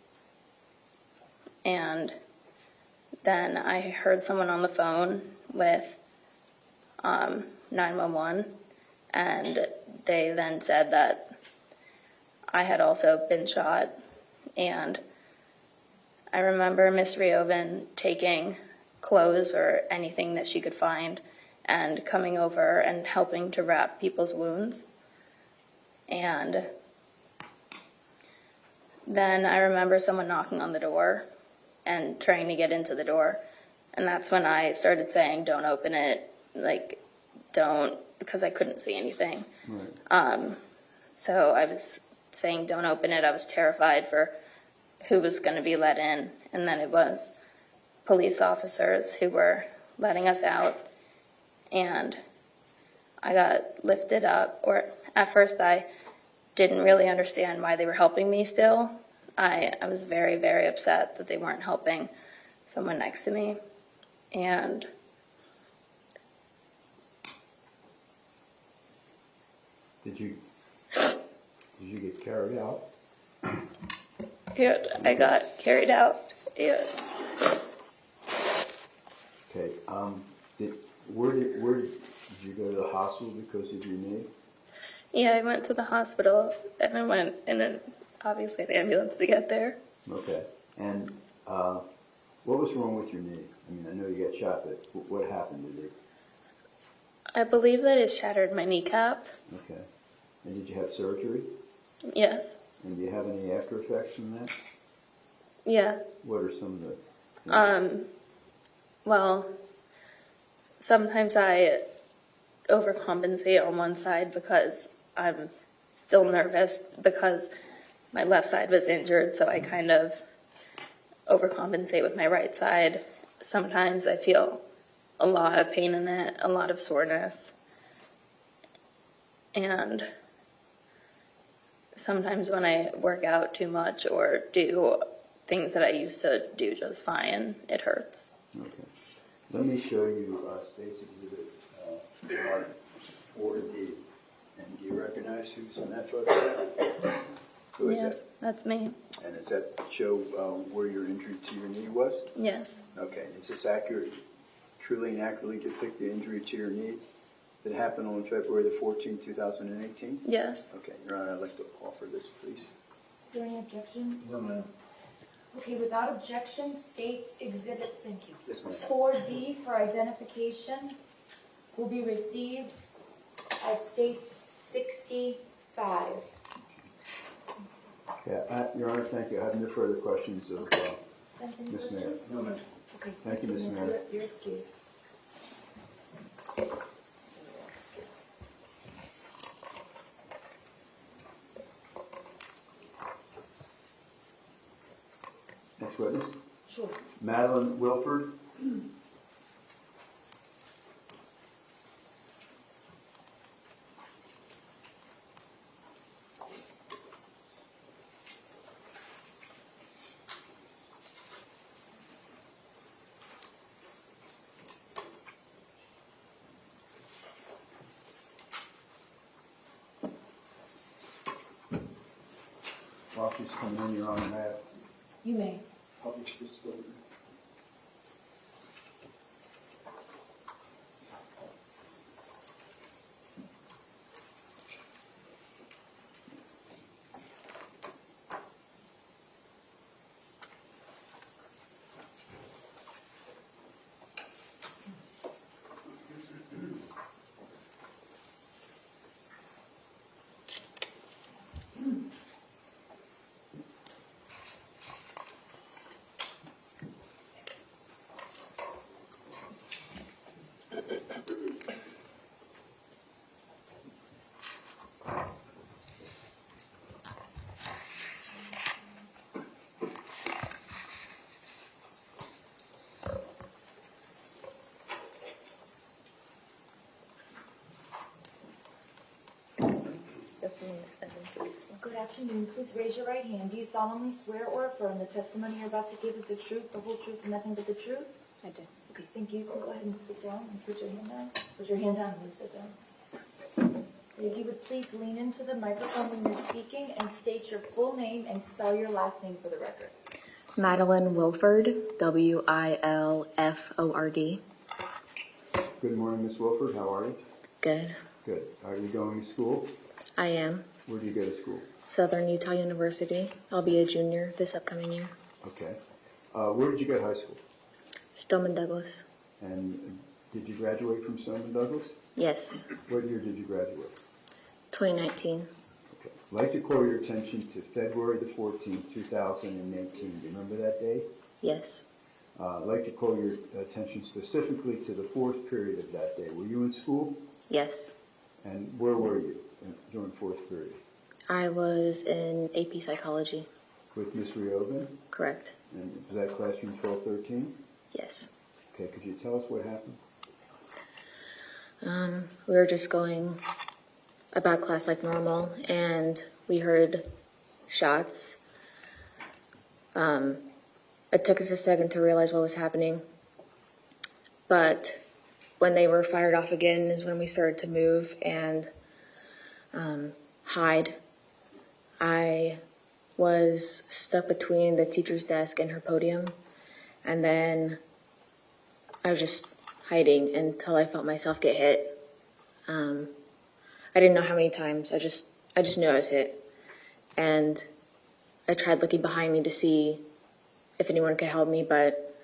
And then I heard someone on the phone with 911, and they then said that I had also been shot. And I remember Miss Reoven taking clothes or anything that she could find and coming over and helping to wrap people's wounds. And then I remember someone knocking on the door and trying to get into the door. And that's when I started saying, don't open it, don't, because I couldn't see anything. Right. So I was saying, don't open it. I was terrified for who was going to be let in. And then it was police officers who were letting us out. And I got lifted up, or at first I didn't really understand why they were helping me still. I was very, very upset that they weren't helping someone next to me. And Did you get carried out? yeah, I got carried out. Yeah. Okay. Where did you go to the hospital because of your knee? Yeah, I went to the hospital, and I went in obviously the ambulance to get there. Okay. And what was wrong with your knee? I mean, I know you got shot, but what happened? I believe that it shattered my kneecap. Okay. And did you have surgery? Yes. And do you have any after effects from that? Yeah. What are some of the... Well, sometimes I overcompensate on one side because I'm still nervous because my left side was injured, so I kind of overcompensate with my right side. Sometimes I feel a lot of pain in it, a lot of soreness. And sometimes when I work out too much or do things that I used to do just fine, it hurts. Okay. Let me show you State's Exhibit 4D. And do you recognize who's in that photograph? Who is Yes, that's me. that? And does that show where your injury to your knee was? Yes. Okay. Is this accurate, truly and accurately depict the injury to your knee that happened on February the 14th, 2018? Yes. Okay. Your Honor, I'd like to offer this, please. Is there any objection? No, ma'am. Okay, without objection, State's Exhibit, thank you. Yes, ma'am. 4D for identification will be received as State's 65. Yeah, Your Honor, thank you. I have no further questions of That's any Ms. Mayor. questions? No, ma'am. Okay. Thank you, Ms. Mayor. You're excused. Next witness. Sure. Madeline Wilford. While she's coming in, Your Honor, may I You may. publish this over? Good afternoon. Please raise your right hand. Do you solemnly swear or affirm the testimony you're about to give is the truth, the whole truth, and nothing but the truth? I do. Okay, thank you. You can go ahead and sit down and put your hand down. Put your hand down and sit down. If you would please lean into the microphone when you're speaking and state your full name and spell your last name for the record. Madeline Wilford, Wilford. Good morning, Ms. Wilford. How are you? Good. Good. Are you going to school? I am. Where do you go to school? Southern Utah University. I'll be a junior this upcoming year. Okay. Where did you go to high school? Stoneman Douglas. And did you graduate from Stoneman Douglas? Yes. What year did you graduate? 2019. Okay. I'd like to call your attention to February the 14th, 2018. Do you remember that day? Yes. I'd like to call your attention specifically to the fourth period of that day. Were you in school? Yes. And where were you during fourth period? I was in AP Psychology. With Ms. Reoven? Correct. And was that classroom 1213? Yes. Okay, could you tell us what happened? We were just going about class like normal, and we heard shots. It took us a second to realize what was happening, but when they were fired off again is when we started to move and hide. I was stuck between the teacher's desk and her podium, and then I was just hiding until I felt myself get hit. I didn't know how many times. I just knew I was hit, and I tried looking behind me to see if anyone could help me, but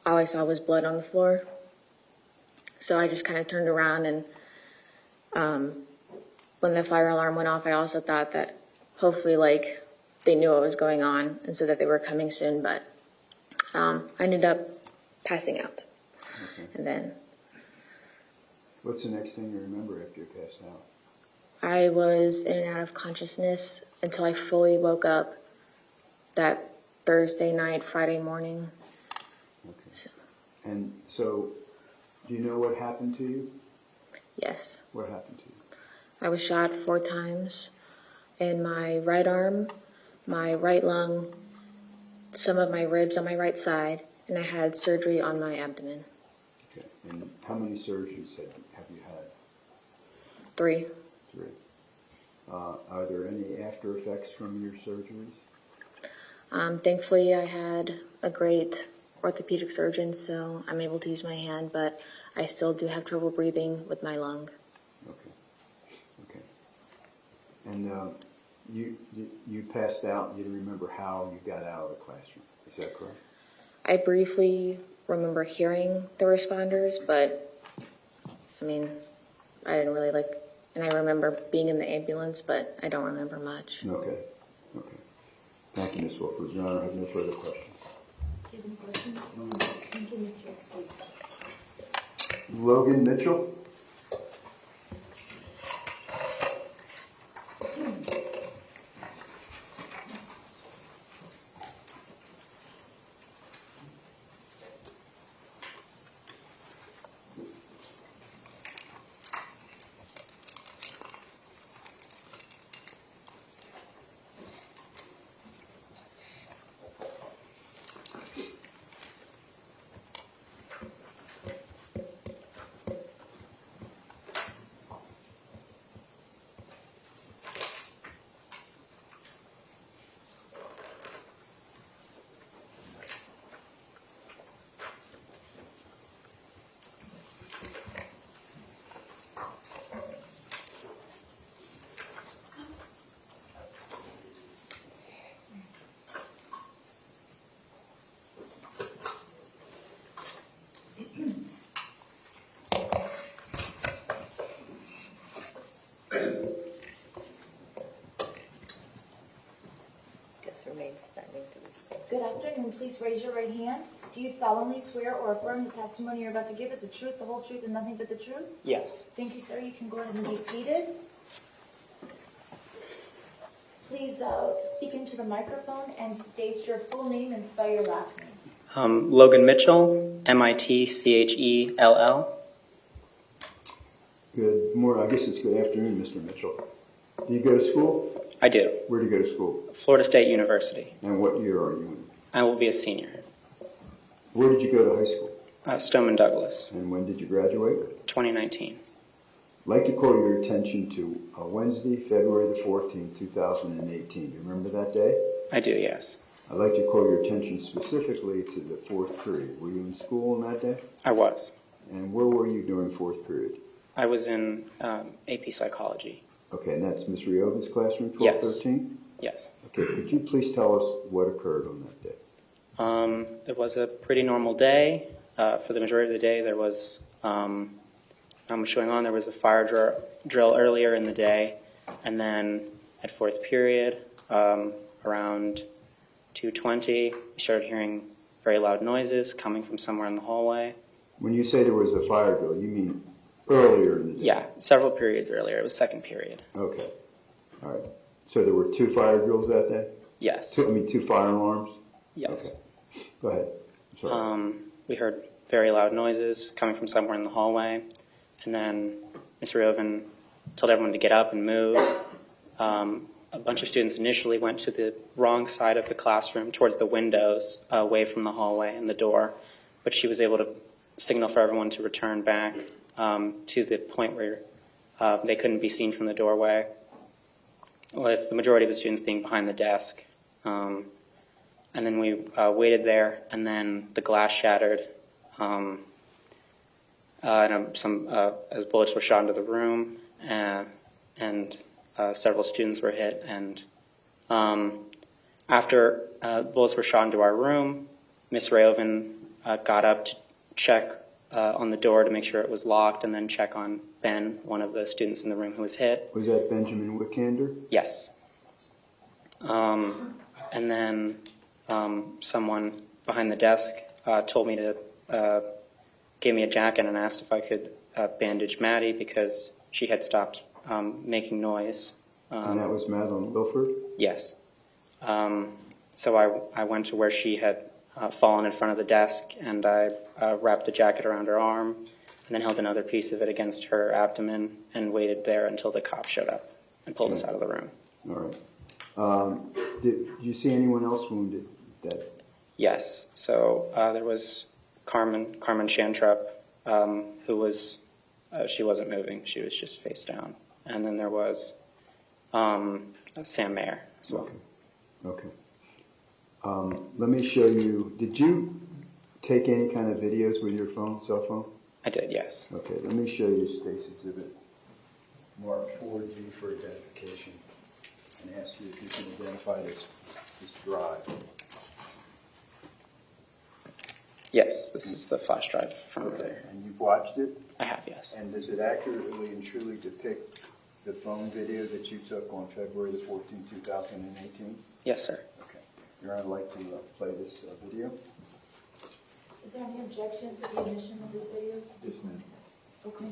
all I saw was blood on the floor. So I just kind of turned around, and when the fire alarm went off, I also thought that hopefully, they knew what was going on and so that they were coming soon, but I ended up passing out. Okay. And then What's the next thing you remember after you passed out? I was in and out of consciousness until I fully woke up that Thursday night, Friday morning. Okay. And so, do you know what happened to you? Yes. What happened to you? I was shot 4 times in my right arm, my right lung, some of my ribs on my right side, and I had surgery on my abdomen. Okay. And how many surgeries have you had? 3. 3. Are there any after effects from your surgeries? Thankfully, I had a great orthopedic surgeon, so I'm able to use my hand, but I still do have trouble breathing with my lung. Okay. Okay. And you passed out. You didn't remember how you got out of the classroom. Is that correct? I briefly remember hearing the responders, but I didn't really and I remember being in the ambulance, but I don't remember much. Okay. Okay. Thank you, Ms. Wilford. Your Honor, I have no further questions. Do you have any questions? Thank you, Mr. Exley. Logan Mitchell? Good afternoon. Please raise your right hand. Do you solemnly swear or affirm the testimony you're about to give is the truth, the whole truth, and nothing but the truth? Yes. Thank you, sir. You can go ahead and be seated. Please speak into the microphone and state your full name and spell your last name. Logan Mitchell, Mitchell. Good morning. I guess it's good afternoon, Mr. Mitchell. Do you go to school? I do. Where do you go to school? Florida State University. And what year are you in? I will be a senior. Where did you go to high school? Stoneman Douglas. And when did you graduate? 2019. I'd like to call your attention to Wednesday, February the 14th, 2018. Do you remember that day? I do, yes. I'd like to call your attention specifically to the fourth period. Were you in school on that day? I was. And where were you during fourth period? I was in AP Psychology. Okay, and that's Ms. Reoven's classroom, 12-13? Yes. Yes. Okay, could you please tell us what occurred on that day? It was a pretty normal day. For the majority of the day, there was not much going on. There was a fire drill earlier in the day, and then at fourth period, around 2:20, we started hearing very loud noises coming from somewhere in the hallway. When you say there was a fire drill, you mean earlier in the day? Yeah, several periods earlier. It was second period. Okay. All right. So there were 2 fire drills that day? Yes. 2 fire alarms? Yes. Okay. Go ahead. Sorry. We heard very loud noises coming from somewhere in the hallway, and then Ms. Reoven told everyone to get up and move. A bunch of students initially went to the wrong side of the classroom, towards the windows, away from the hallway and the door, but she was able to signal for everyone to return back to the point where they couldn't be seen from the doorway, with the majority of the students being behind the desk. And then we waited there, and then the glass shattered, and as bullets were shot into the room, and several students were hit. And after bullets were shot into our room, Ms. Reoven got up to check on the door to make sure it was locked, and then check on Ben, one of the students in the room who was hit. Was that Benjamin Wickander? Yes. And then someone behind the desk told me to, gave me a jacket and asked if I could bandage Maddie because she had stopped making noise. And that was Madeline Wilford? Yes. So I went to where she had fallen in front of the desk, and I wrapped the jacket around her arm and then held another piece of it against her abdomen and waited there until the cop showed up and pulled us out of the room. All right. Did you see anyone else wounded? Yes. So there was Carmen Shantrup, who was, she wasn't moving. She was just face down. And then there was Sam Mayer as well. Okay. Let me show you. Did you take any kind of videos with your cell phone? I did, yes. Okay, let me show you State's Exhibit marked 4G for identification and ask you if you can identify this drive. Yes, this is the flash drive from there. And you've watched it? I have, yes. And does it accurately and truly depict the phone video that you took on February the 14th, 2018? Yes, sir. Okay. Your Honor, I'd like to play this video. Is there any objection to the emission of this video? Yes, ma'am. Okay.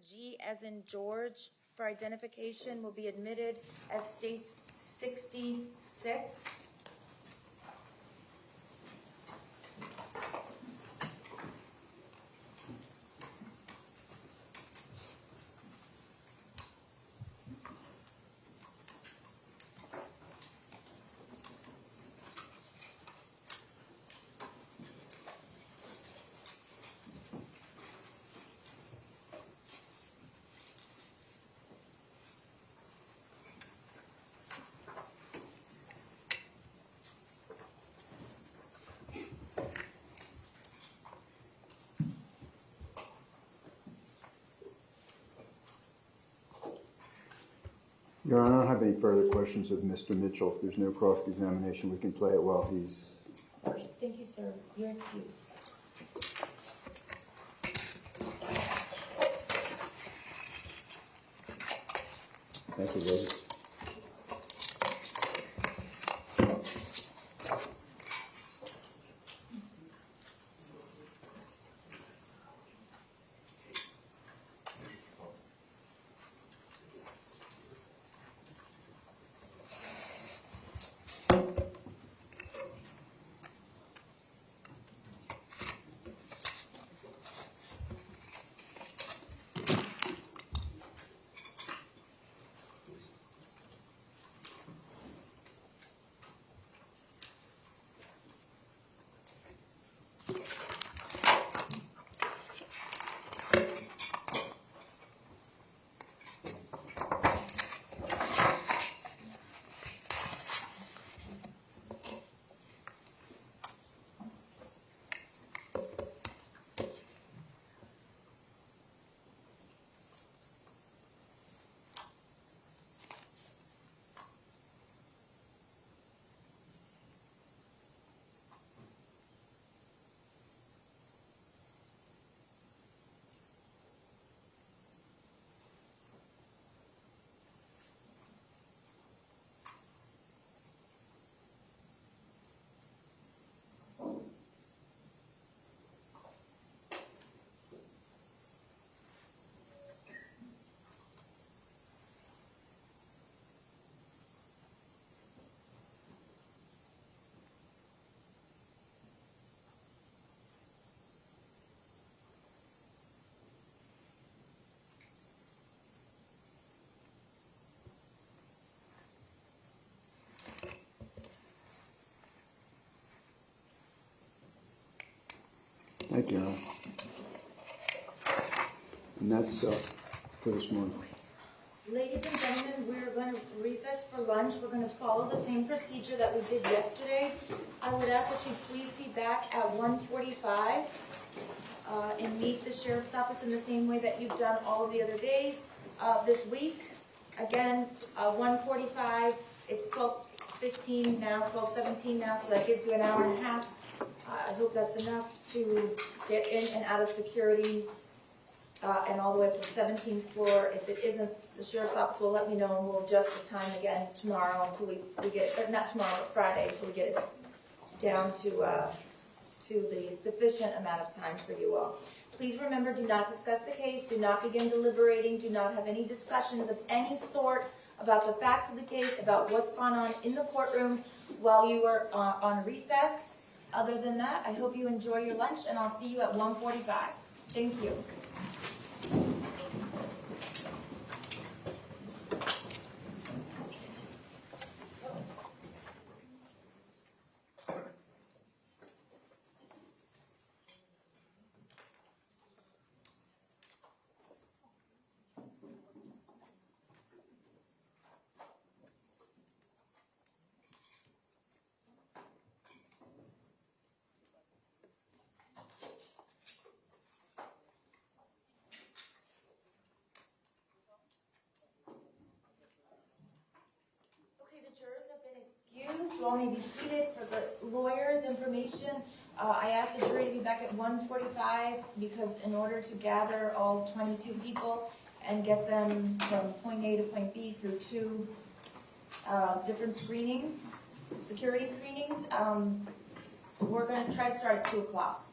G as in George for identification will be admitted as states 66. Your Honor, I don't have any further questions of Mr. Mitchell. If there's no cross-examination, we can play it while he's... Okay, thank you, sir. You're excused. Thank you, ladies. Thank you, Ron. And that's for this morning. Ladies and gentlemen, we're going to recess for lunch. We're going to follow the same procedure that we did yesterday. I would ask that you please be back at 1:45 and meet the sheriff's office in the same way that you've done all of the other days this week. Again, 1:45, it's 12:15 now, 12:17 now, so that gives you an hour and a half. I hope that's enough to get in and out of security and all the way up to the 17th floor. If it isn't, the sheriff's office will let me know and we'll adjust the time again tomorrow until we get it, not tomorrow, but Friday, until we get it down to the sufficient amount of time for you all. Please remember, do not discuss the case, do not begin deliberating, do not have any discussions of any sort about the facts of the case, about what's gone on in the courtroom while you are on recess. Other than that, I hope you enjoy your lunch, and I'll see you at 1:45. Thank you. Jurors have been excused. You all may be seated. For the lawyer's information, I asked the jury to be back at 1:45 because in order to gather all 22 people and get them from point A to point B through two different screenings, security screenings, we're going to try to start at 2 o'clock.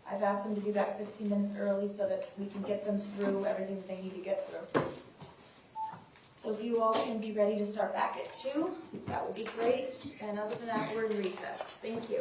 I've asked them to be back 15 minutes early so that we can get them through everything that they need to get through. So if you all can be ready to start back at 2, that would be great. And other than that, we're in recess. Thank you.